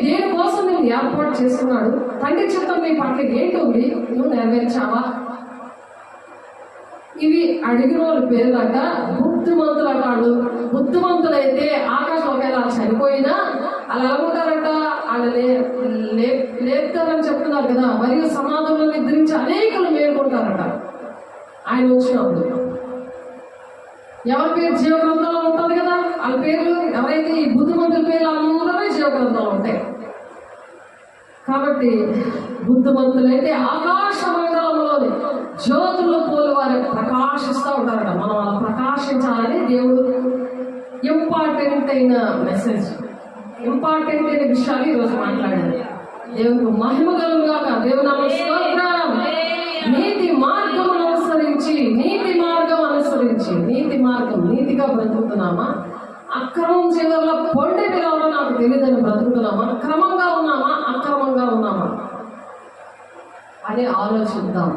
S1: దేనికోసం నేను ఏర్పాటు చేస్తున్నాడు? తండ్రి చిత్తం నీ పట్ల ఏంటుంది? నువ్వు నెరవేర్చావా? ఇవి అడిగిన వాళ్ళ పేర్లట బుద్ధిమంతులు అంటాడు. బుద్ధిమంతులైతే ఆకాశం ఒకవేళ చనిపోయినా అలా అనుకుంటారట, వాళ్ళు లేపుతారని చెప్తున్నారు కదా. మరియు సమాధులను నిద్రించి అనేకులు మేలుకుంటారట ఆయన వచ్చినప్పుడు. ఎవరి పేరు జీవగ్రంథంలో ఉంటుంది కదా, వాళ్ళ పేర్లు ఎవరైతే ఈ బుద్ధిమంతుల పేర్లు అందరూ జీవగ్రంథంలో ఉంటాయి. కాబట్టి బుద్ధిమంతులైతే ఆకాశ మండలంలోని జ్యోతులు పోలి వారు ప్రకాశిస్తూ ఉంటారట. మనం అలా ప్రకాశించాలని దేవుడు ఇంపార్టెంట్ అయిన మెసేజ్, ఇంపార్టెంట్ అయిన విషయాలు ఈరోజు మాట్లాడారు. దేవునికి మహిమ కలుగుగాక. దేవుని నామమునకు స్తోత్రం. నీతి మార్గం అనుసరించి నీతిగా బ్రతుకుతున్నామా, అక్రమం చేయవల్ల పొండే పిలవలో నాకు తెలియదని బ్రతుకుతున్నామా, క్రమంగా ఉన్నామా అక్రమంగా ఉన్నామా అని ఆలోచిద్దాం.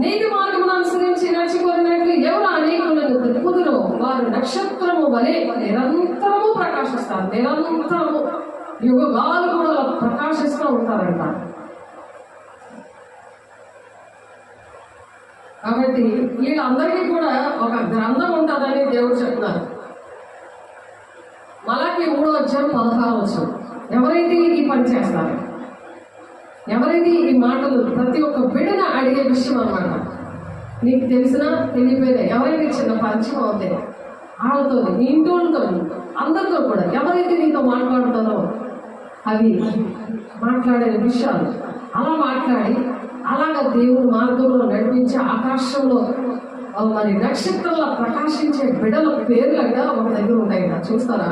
S1: నీతి మార్గమును అనుసరించి నడుచుకున్నట్లు ఎవరు అనేకులను తెలుపుదురో వారు నక్షత్రము వలె నిరంతరము ప్రకాశిస్తారు. నిరంతరము యుగాలు కూడా ప్రకాశిస్తూ ఉంటారంట. కాబట్టి వీళ్ళందరికీ కూడా ఒక గ్రంథం ఉంటుందని దేవుడు చెప్తున్నారు. మలాకి 3:16 ఎవరైతే ఈ పని చేస్తారు, ఎవరైతే ఈ మాటలు ప్రతి ఒక్క బిడ్డన అడిగే విషయం అన్నమాట. నీకు తెలిసినా తెలియపోయినా ఎవరైతే చిన్న పరిచయం అవుతాయి వాళ్ళతో, నీ ఇంటోళ్ళతో, అందరితో కూడా ఎవరైతే నీతో మాట్లాడుతారో అవి మాట్లాడే విషయాలు అలా మాట్లాడి అలాగా దేవుని మార్గంలో నడిపించే ఆకాశంలో మరి నక్షత్రంలో ప్రకాశించే బిడ్డల పేర్లుగా ఒక దగ్గర ఉంటాయి. చూస్తారా?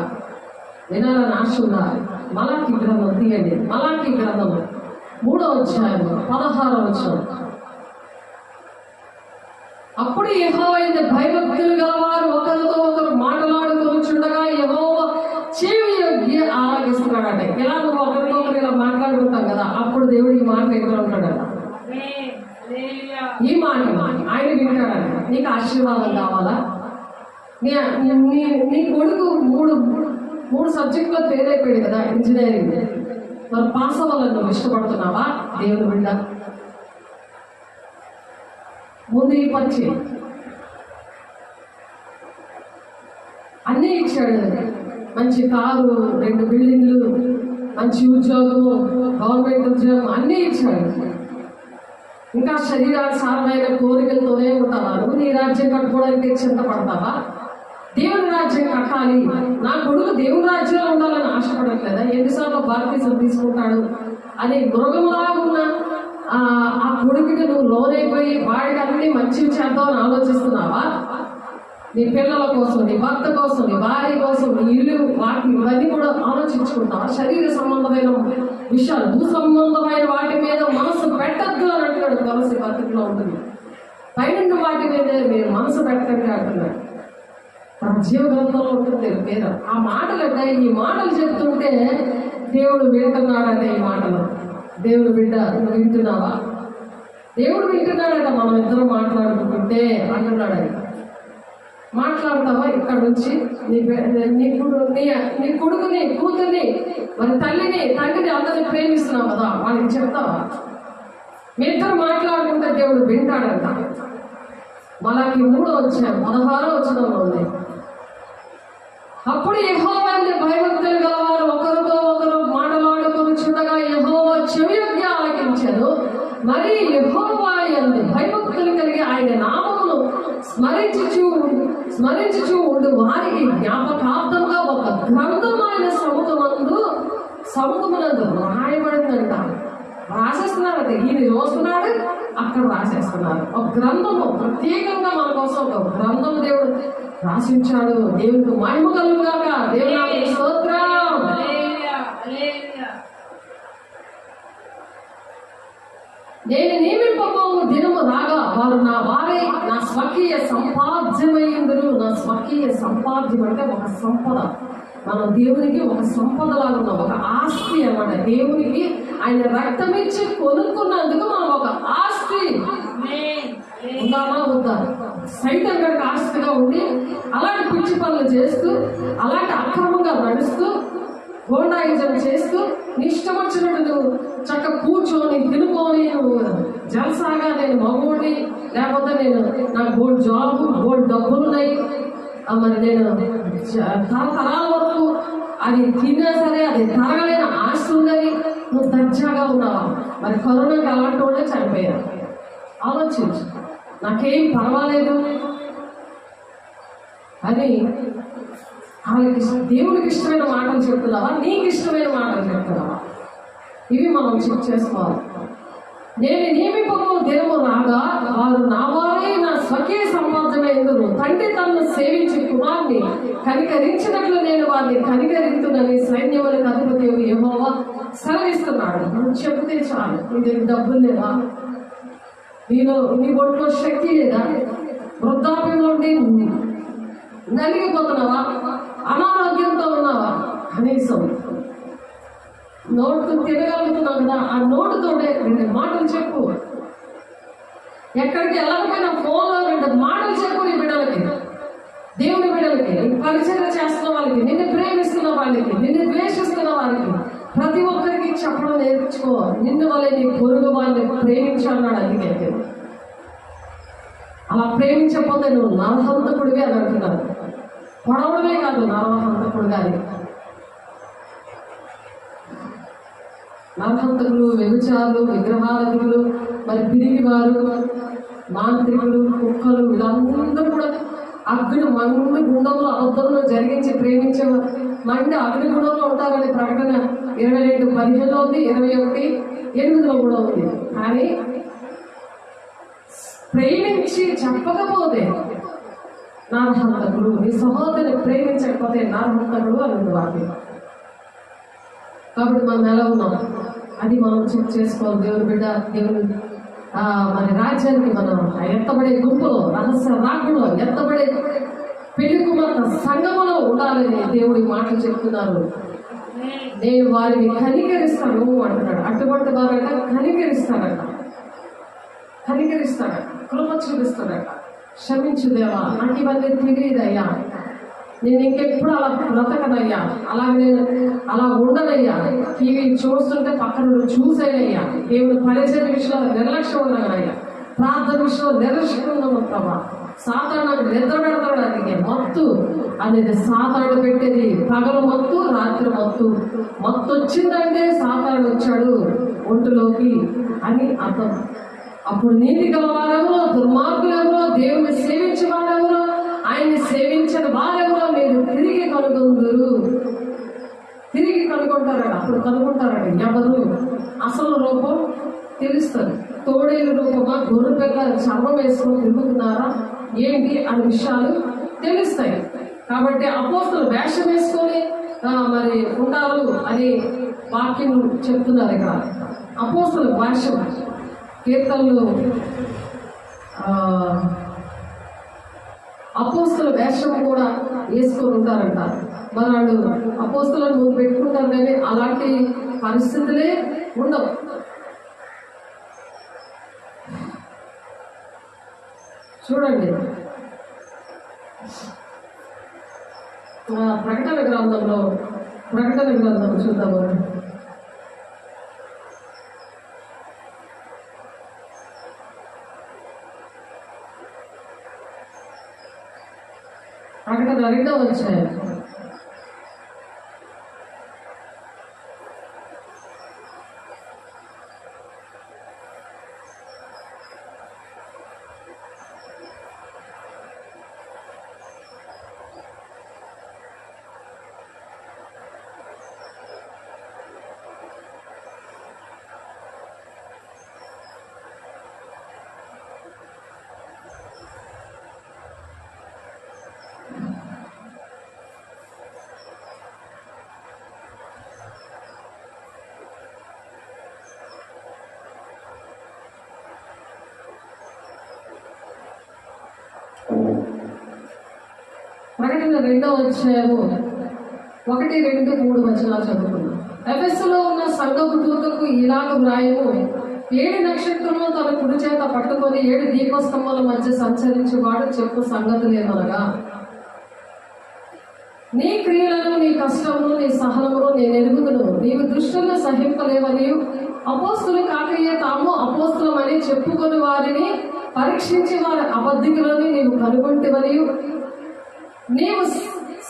S1: వినాలని ఆశ ఉందా? మలాకి గ్రంథం తీయండి. మలాకి గ్రంథం 3:16. అప్పుడు యెహోవా యందు భయభక్తులు గలవారు ఒకరితో ఒకరు మాట్లాడుకొనుచుండగా యెహోవా చెవియొగ్గి ఆలకిస్తున్నాడట. ఇలా నువ్వు ఒకరితో ఒకరు ఇలా మాట్లాడుకుంటాం కదా, అప్పుడు దేవుడు ఈ మాట ఎక్కడ ఉంటాడట, ఈ మాట ఆయన వింటాడట. నీకు ఆశీర్వాదం కావాలా? నీ కొడుకు మూడు సబ్జెక్టులో ఫెయిల్ అయిపోయాడు కదా, ఇంజనీరింగ్. మరి పాస్ అవ్వాలని నువ్వు ఇష్టపడుతున్నావా? దేవుడు బిడ్డ ముందు ఈ పని చేయి. అన్నీ ఇచ్చాడు. మంచి కారు, 2 బిల్డింగ్లు, మంచి ఉద్యోగము, గవర్నమెంట్ ఉద్యోగం అన్నీ ఇచ్చాడు. ఇంకా శరీరానుసారమైన కోరికలతోనే ఉంటావా? నువ్వు నీ రాజ్యం కట్టుకోవడానికి చింతపడతావా? దేవుని రాజ్యం కట్టాలి, నా కొడుకు దేవుని రాజ్యంలో ఉండాలని ఆశపడట్లేదా? ఎన్నిసార్లు బాప్తిజం తీసుకుంటాడు అని మృగంలాగా ఉన్న ఆ కొడుకుకి నువ్వు లోనైపోయి వాడికి అన్ని మంచివి చేద్దామని ఆలోచిస్తున్నావా? నీ పిల్లల కోసం, నీ భర్త కోసం, నీ భార్య కోసం, నీ ఇల్లు, వాటి ఇవన్నీ కూడా ఆలోచించుకుంటావా? శరీర సంబంధమైన విషయాలు, భూ సంబంధమైన వాటి మీద మనసు పెట్టద్దు అని అంటున్నాడు. తులసి పత్రికలో ఉంటుంది. పైన వాటి మీద మీరు మనసు పెట్టండి అంటున్నాడు. తన జీవ గ్రంథంలో ఉంటుంది పేరు. ఆ మాటలు అంటే, ఈ మాటలు చెప్తుంటే దేవుడు వింటున్నాడట. ఈ మాటలు దేవుడు బిడ్డ నువ్వు వింటున్నావా? దేవుడు వింటున్నాడట. మనం ఇద్దరం మాట్లాడుకుంటుంటే అంటున్నాడు. మాట్లాడతావా? ఇక్కడ నుంచి నీ కొడుకుని, కూతుర్ని, మరి తల్లిని, తండ్రిని అందరినీ ప్రేమిస్తున్నావు కదా, వాళ్ళకి చెప్తావా? మీ ఇద్దరు మాట్లాడుకుంటే దేవుడు వింటాడంట. మలాకి 3:16 ఉంది. అప్పుడు యెహోవా యందు భయభక్తులు గలవారు ఒకరితో ఒకరు మాట్లాడుకొనుచుండగా యెహోవా చెవియొగ్గి ఆలకించెను. మరి యెహోవా యందు భయభక్తులు కలిగి ఆయన నామమును స్మరించుచు ఉండు వారికి జ్ఞాపకార్థంగా ఒక గ్రంథం ఆయన సముఖమునందు రాయబడిందంట. రాసేస్తున్నాడు. ఈయన చూస్తున్నాడు, అక్కడ రాసేస్తున్నారు. ఒక గ్రంథము ప్రత్యేకంగా మన కోసం ఒక గ్రంథం దేవుడు రాసించాడు. దేవునికి మహిమ కలుగుగాక. దేవుని నామమునకు స్తోత్రం. నేను నియమింపబోవు దినము రాగా వారు నా వారే, నా స్వకీయ సంపాద్యమైందురు. నా స్వకీయ సంపాద్యం అంటే ఒక సంపద. మనం దేవునికి ఒక సంపదలాగా ఉన్నాం, ఒక ఆస్తి అన్నమాట. దేవునికి ఆయన రక్తం ఇచ్చి కొనుక్కున్నందుకు మనం ఒక ఆస్తి. ఉందామా వద్దా? సైతం గంట ఆస్తిగా ఉండి అలాంటి పిచ్చి పనులు చేస్తూ, అలాంటి అక్రమంగా నడుస్తూ, గోండాయిజం చేస్తూ, ఇష్టం వచ్చినట్టు నువ్వు చక్క కూర్చొని తినుకొని నువ్వు జలసాగా నేను మగోడిని, లేకపోతే నేను నాకు గోల్డ్ జాబ్, గోల్డ్ డబ్బులున్నాయి, మరి నేను తరతరాల వరకు అది తిన్నా సరే అది తరగలేని ఆస్తి ఉందని నువ్వు దర్జాగా ఉన్నావా? మరి కరోనాకి అలాంటి వాళ్ళే చనిపోయారు. ఆలోచించు. నాకేం పర్వాలేదు అని వాళ్ళకి దేవుడికి ఇష్టమైన మాటలు చెప్తున్నావా? నీకు ఇష్టమైన మాటలు చెప్తున్నావా? ఇవి మనం చెక్ చేసుకోవాలి. నేను నియమింపకు దినము రాగా వారు నా వారే నా స్వకీయ సంపాదనయందును తండ్రి తనను సేవించి కుమార్ని కనికరించినట్లు నేను వారిని కనికరించునని సైన్యములకు అధిపతి యెహోవా సెలవిస్తున్నాడు. నువ్వు చెబితే చాలు. నీ దగ్గర డబ్బులు లేదా, నీ ఒంట్లో శక్తి లేదా, వృద్ధాప్యంలో నలిగిపోతున్నావా, అనారోగ్యంతో ఉన్నావా, కనీసం నోటు తినగలుగుతున్నావు కదా, ఆ నోటుతోనే 2 మాటలు చెప్పు. ఎక్కడికి వెళ్ళకపోయినా ఫోన్లో 2 మాటలు చెప్పు. నీ బిడ్డలకి, దేవుని బిడ్డలకి, పరిచయం చేస్తున్న వాళ్ళకి, నిన్ను ప్రేమిస్తున్న వాళ్ళకి, నిన్ను ద్వేషిస్తున్న వాళ్ళకి, ప్రతి ఒక్కరికి చెప్పడం నేర్చుకో. నిన్ను వల్ల నీ పొరుగు వాళ్ళని ప్రేమించాలన్నాడు. అందుకే అలా ప్రేమించకపోతే నువ్వు నరహంతకుడివి అని అంటున్నాను. పొడవడమే కాదు, నరహంతకుడు కానీ నరహంతకులు, వ్యభిచారులు, విగ్రహాలకులు, మరి పిరిగివారు, మాంత్రికులు, కుక్కలు, వీళ్ళందరూ కూడా మండు గుండంలో అబద్ధంలో జరిగించి ప్రేమించేవారు. అగ్ని గుండంలో ఉంటారని ప్రకటన 22:15 ఉంది, 21:8 కూడా ఉంది. కానీ ప్రేమించి చెప్పకపోతే నరహంతకుడు, నీ సహోదరిని ప్రేమించకపోతే నరహంతకుడు అని వాటి. కాబట్టి మనం ఎలా ఉన్నాం అది మనం చెక్ చేసుకోవాలి. దేవుని బిడ్డ, దేవుని మరి రాజ్యానికి మనం ఎత్తబడే గుంపులో, రహస్య రాకులో ఎత్తబడే పెళ్లి కుమార్తె సంఘములో ఉండాలని దేవుడి మాటలు చెప్తున్నారు. నేను వారిని కనికరిస్తాను అంటున్నాడు. అటువంటి వారంట కనికరిస్తాడట, కృప చూపిస్తాడట. క్షమించు దేవా, నాకు ఇవన్నీ తెలియదయ్యా, నేను ఇంకెప్పుడు అలా బ్రతకనయ్యా, నేను అలా ఉండనయ్యా, టీవీ చూస్తుంటే పక్కన చూసేనయ్యా, దేవుడు పరిచయం విషయంలో నిర్లక్ష్యం ఉన్నానయ్యా, ప్రార్థన విషయంలో నిర్లక్ష్యం ఉన్నామా, సాతాను నిద్ర పెడతాడు. అందుకే మత్తు అనేది సాతాను పెట్టేది, పగలు మత్తు, రాత్రి మత్తు వచ్చిందంటే సాతాను వచ్చాడు ఒంటిలోకి అని అర్థం. అప్పుడు నీతి గలవారెవరో, దుర్మార్గులెవరో, దేవుని సేవించే వారెవరో, ఆయన్ని సేవించని వారెవరో మీరు తిరిగి కనుగొంటారట. అప్పుడు కనుగొంటారట ఎవరు అసలు రూపం తెలుస్తుంది. తోడేలు రూపమా, గొర్రె పిల్ల చర్మం వేసుకొని తిరుగుతున్నారా ఏంటి అనే విషయాలు తెలుస్తాయి. కాబట్టి అపోస్తులు వేషం వేసుకొని మరి ఉంటారు అని వాక్యం చెప్తున్నారు. ఇక్కడ అపోస్తులు వేషం, కీర్తనలు అపోస్తుల వేషం కూడా వేసుకొని ఉంటారంట. మరి వాళ్ళు అపోస్తులను ముందు పెట్టుకుంటారు, కానీ అలాంటి పరిస్థితులే ఉండవు. చూడండి, ప్రకటన గ్రంథం చూద్దాము. ప్రకటన 2వ అధ్యాయం. ప్రకటన 2వ అధ్యాయము 1, 2, 3 వచనాలు చదువుకున్నాం. ఎఫెసులో ఉన్న సంఘపు దూతకు ఇలాగ వ్రాయము, 7 నక్షత్రములు తన కుడి చేత పట్టుకొని 7 దీపస్తంభాల మధ్య సంచరించేవాడు చెప్పు సంగతులేమనగా, నీ క్రియలను, నీ కష్టమును, నీ సహనమును నేను ఎరుగుదును. నీవు దుష్టులను సహింపలేవని, అపోస్తులు కాకయే తాము అపోస్తులమని చెప్పుకొని వారిని పరీక్షించి వారి అబద్ధికులని నీవు కనుగొంటివని, నీవు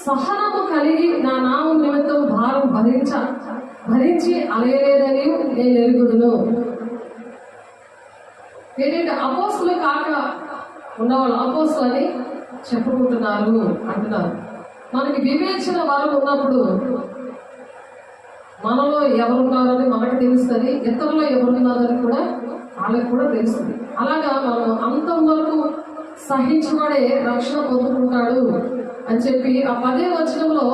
S1: సహనము కలిగి నా నామం నిమిత్తం భారం భరించి అలయలేదని నేను ఎరుగుదును. ఏంటంటే అపోస్తులు కాక ఉన్నవాళ్ళు అపోస్తులని చెప్పుకుంటున్నారు అంటున్నారు. మనకి వివేచన వరం ఉన్నప్పుడు మనలో ఎవరున్నారని మనకు తెలుస్తుంది, ఇతరులో ఎవరున్నారని కూడా వాళ్ళకి కూడా తెలుస్తుంది. అలాగా మనం అంతం వరకు సహించబడే రక్షణ పొందుకుంటాడు అని చెప్పి ఆ 10వ వచనంలో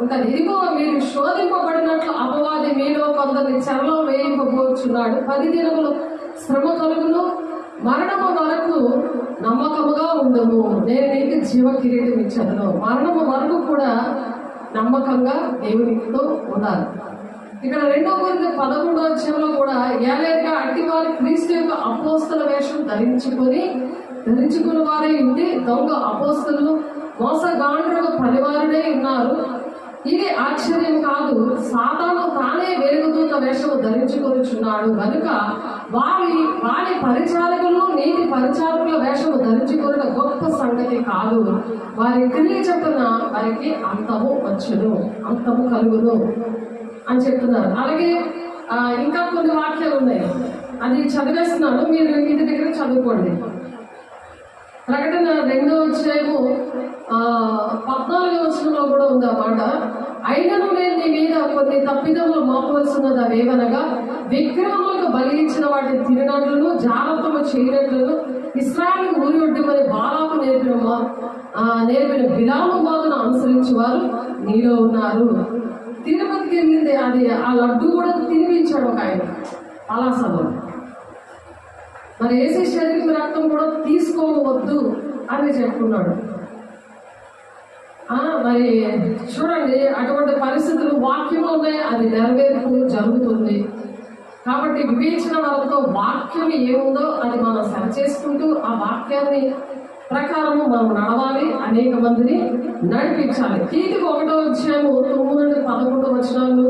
S1: ఉంటుంది. ఇదిగో మీరు శోధింపబడినట్లు అపవాది మీలో కొందరిని చెరలో వేయింపబోచున్నాడు. 10 దినములు శ్రమ కలుగును, మరణము వరకు నమ్మకముగా ఉండము, నేను నీకు జీవ కిరీటం ఇచ్చాను. మరణము వరకు కూడా నమ్మకంగా దేవునితో ఉండాలి. ఇక్కడ 2 కొరింథీ 11వ అధ్యాయంలో కూడా ఏలైనా అట్టి వారి క్రీస్తు యొక్క అపోస్తల వేషం ధరించుకుని వారే ఉండి దొంగ అపోస్తలు మోసగాండ్రులకు పరివారుడే ఉన్నారు. ఇది ఆశ్చర్యం కాదు, సాతాను తానే వెలుగుదూత వేషము ధరించుకొనిచున్నాడు కనుక వారి పరిచారకులు నీతి పరిచారకుల వేషము ధరించుకున్న గొప్ప సంగతి కాదు. వారి క్రియ చొప్పున వారికి అంతము వచ్చును, అంతము కలుగును అని చెప్తున్నారు. అలాగే ఇంకా కొన్ని వాక్యాలు ఉన్నాయి, అది చదివేస్తున్నాను, మీరు ఇంటి దగ్గర చదువుకోండి. ప్రకటన 2వ అధ్యాయము 14వ వచనంలో కూడా ఉంది అన్నమాట. అయినను నేను నీ మీద కొన్ని తప్పిదములు మోపవలసినది, అవేవనగా విగ్రహములకు బలి ఇచ్చిన వాటిని తినట్లను, జాగ్రత్తలు చేయనట్లను, ఇశ్రాయేలుకు ఊరి ఒడ్డుమని బాలాకు నేర్పిన బిలాము బాధను అనుసరించేవారు నీలో ఉన్నారు. తిరుపతికి వెళ్ళింది, అది ఆ లడ్డు కూడా తినిపించాడు ఒక ఆయన పలాసలో. మరి యేసు శరీరం రక్తం కూడా తీసుకోవద్దు అని చెప్పుకున్నాడు. మరి చూడండి, అటువంటి పరిస్థితులు వాక్యంలో ఉన్నాయి, అది నెరవేర్పు జరుగుతుంది. కాబట్టి వివేచన వలతో వాక్యం ఏముందో అది మనం సరిచేసుకుంటూ ఆ వాక్యాన్ని ప్రకారము మనం నడవాలి, అనేక మందిని నడిపించాలి. తీతుకు 1వ అధ్యాయము 9 నుండి 11 వచనాలు,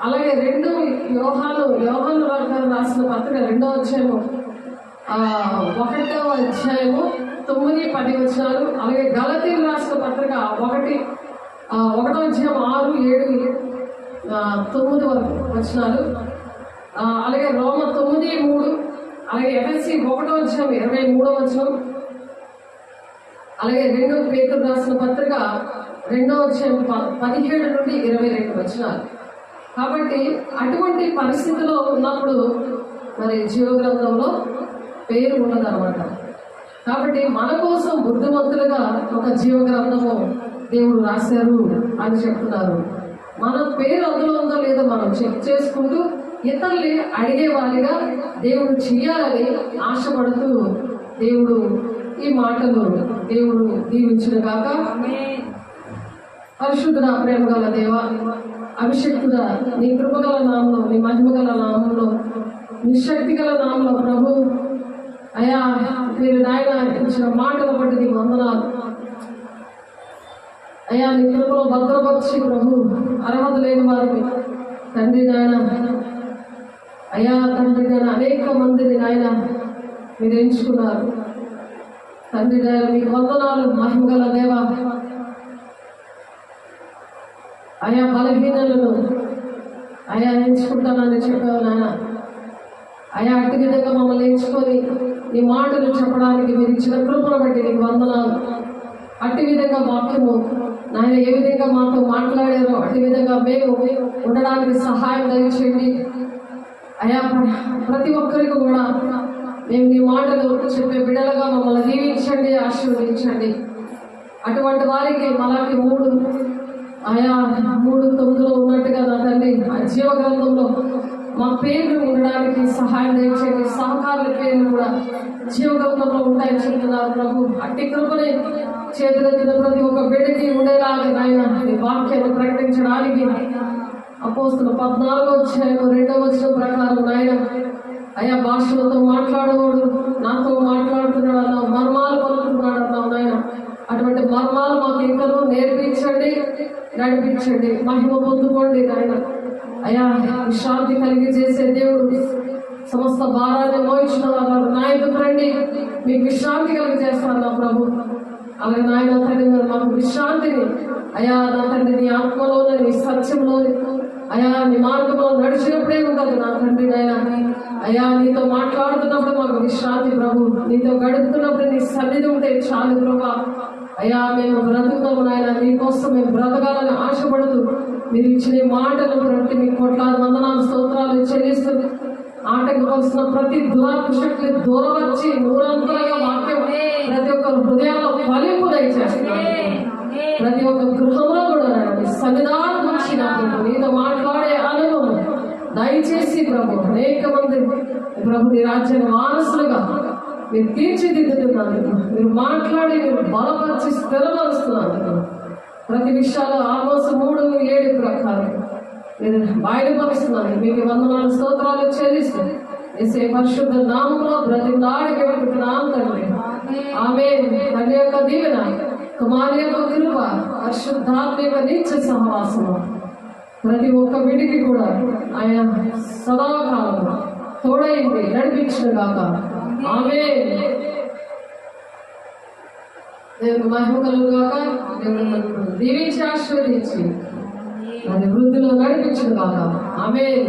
S1: అలాగే 2 యోహాను రాసిన పత్రిక 2వ అధ్యాయము 1వ అధ్యాయము 9-10 వచనాలు, అలాగే గలతీయులు రాసిన పత్రిక 1వ అధ్యాయం 6, 7, 9 వరకు వచనాలు, అలాగే రోమ 9:3, అలాగే ఎఫెసీ 1వ అధ్యాయం 23వ వచనం, అలాగే 2 పేతురు రాసిన పత్రిక 2వ అధ్యాయం 17 నుండి 22 వచనాలు. కాబట్టి అటువంటి పరిస్థితిలో ఉన్నప్పుడు మరి జీవ గ్రంథంలో పేరు ఉండదన్నమాట. కాబట్టి మన కోసం బుద్ధిమంతులుగా ఒక జీవ గ్రంథము దేవుడు రాశారు అని చెప్తున్నారు. మన పేరు అందులో ఉందో లేదో మనం చెక్ చేసుకుంటూ ఇతరుల్ని అడిగే వారిగా దేవుడు చెయ్యాలని ఆశపడుతూ దేవుడు ఈ మాటలు దేవుడు దీవించిన గాక. పరిశుద్ధుడ, ప్రేమ గల దేవ, అభిషక్తుడ, నీ కృపగల నామంలో, నీ మహిమగల నామంలో, నీ శక్తి గల నామంలో ప్రభు అయా మీరు నాయన ఇచ్చిన మాటలు బట్టి నీకు వందనాలు అయ్యా. నీ కృపలో భద్రపరిచి ప్రభు అర్హత లేని వారికి తండ్రి నాయన అయ్యా, తండ్రి నాయన అనేక మందిని నాయన మీరు ఎంచుకున్నారు తండ్రి నాయన. మీకు వందనాలు మహిమగల దేవ. అయా బలహీనలను అయా ఎంచుకుంటానని చెప్పావు నాయన. అయా అట్టి విధంగా మమ్మల్ని ఎంచుకొని నీ మాటలు చెప్పడానికి మీరు ఇచ్చిన కృపను బట్టి నీకు వందనాలు. అట్టి విధంగా వాక్యము నాయన ఏ విధంగా మాతో మాట్లాడారో అట్టి విధంగా మేము ఉండడానికి సహాయం దయచేయండి అయా. ప్రతి ఒక్కరికి కూడా మేము నీ మాటలు చెప్పే బిడ్డలుగా మమ్మల్ని దీవించండి, ఆశీర్వదించండి. అటువంటి వారికి మలాకి 3 ఆయా 3:9 ఉన్నట్టుగా నా తండ్రి ఆ జీవ గ్రంథంలో మా పేర్లు ఉండడానికి సహాయం దయచేయండి. సహకారుల పేర్లు కూడా జీవ గ్రంథంలో ఉంటాయని చెప్తున్నారు ప్రభు. అట్టి కృపని చేతులెత్తిన ప్రతి ఒక్క బిడ్డకి ఉండేలాగా నాయన నీ వాక్యాన్ని ప్రకటించడానికి అపోస్తుల 14వ అధ్యాయం 2వ వచనం ప్రకారం నాయన అయా భాషలతో మాట్లాడేవాడు నాతో మాట్లాడుతున్నాడు అన్నావు, మర్మాలు పలుకుతున్నాడు అన్నావు నాయన. అటువంటి మర్మాలు మాకు ఇంకనూ నేర్పించండి, నడిపించండి, మహిమ పొందుకోండి నాయన. అయా విశ్రాంతి కలిగి చేసే దేవుడు, సమస్త భారాన్ని మోయించిన వారు నాయకుడు రండి మీకు విశ్రాంతి కలిగి చేస్తాను ప్రభు. అలాగే నాయన తండ్రి మాకు విశ్రాంతిని అయా నా తండ్రి నీ ఆత్మలోనే నీ సత్యంలో అయా నీ మార్గంలో నడిచినప్పుడే ఉంటుంది నా తండ్రి నాయన. అయా నీతో మాట్లాడుతున్నప్పుడు మాకు విశ్రాంతి ప్రభు, నీతో గడుపుతున్నప్పుడు నీ సన్నిధి ఉంటే చాలు ప్రభా. అయా మేము బ్రతుకుతాము నాయన, నీకోసం మేము బ్రతకాలని ఆశపడుతూ మీరు ఇచ్చిన మాటలు బట్టి మీకు కోట్లాది వందనాలు స్తోత్రాలు చెల్లిస్తుంది. ఆటంకపరుస్తున్న ప్రతి దురాత్మ శక్తి దూరం వచ్చి నూరంతరంగా వాక్యం ప్రతి ఒక్క హృదయంలో ఫలింపు దయచేస్తున్నాను. ప్రతి ఒక్క గృహంలో కూడా సన్నిధానం గురించి నాకు నీతో మాట్లాడే అనుభవం దయచేసి ప్రభు అనేక మంది ప్రభు నీ రాజ్యాన్ని వారసులుగా మీరు తీర్చిదిద్దుతున్నారు. మీరు మాట్లాడి మీరు బలపరిచి స్థిరపరుస్తున్నారు. ప్రతి విషయాలు ఆల్మోస్ట్ 3:7 ప్రకారం మీరు బయలుపరుస్తున్నారు. మీకు వందనాలు స్తోత్రాలు చెల్లిస్తూ యేసే పరిశుద్ధ నామములో బ్రతిమలాడి వేడుకుంటున్నాం తండ్రి. ఆమేన్. తండ్రి యొక్క దీవెన, కుమారి యొక్క కృప, పరిశుద్ధాత్మ యొక్క నిత్య సహవాసము ప్రతి ఒక్క విడికి కూడా ఆయన సదాకాలం తోడైంది నడిపించిన గాక. ఆమేన్. దేవుని మహిమ కలుగుగాక. దేవుని దీవించి ఆశీర్వదించి అది వృద్ధిలో నడిపించిన గాక. ఆమేన్.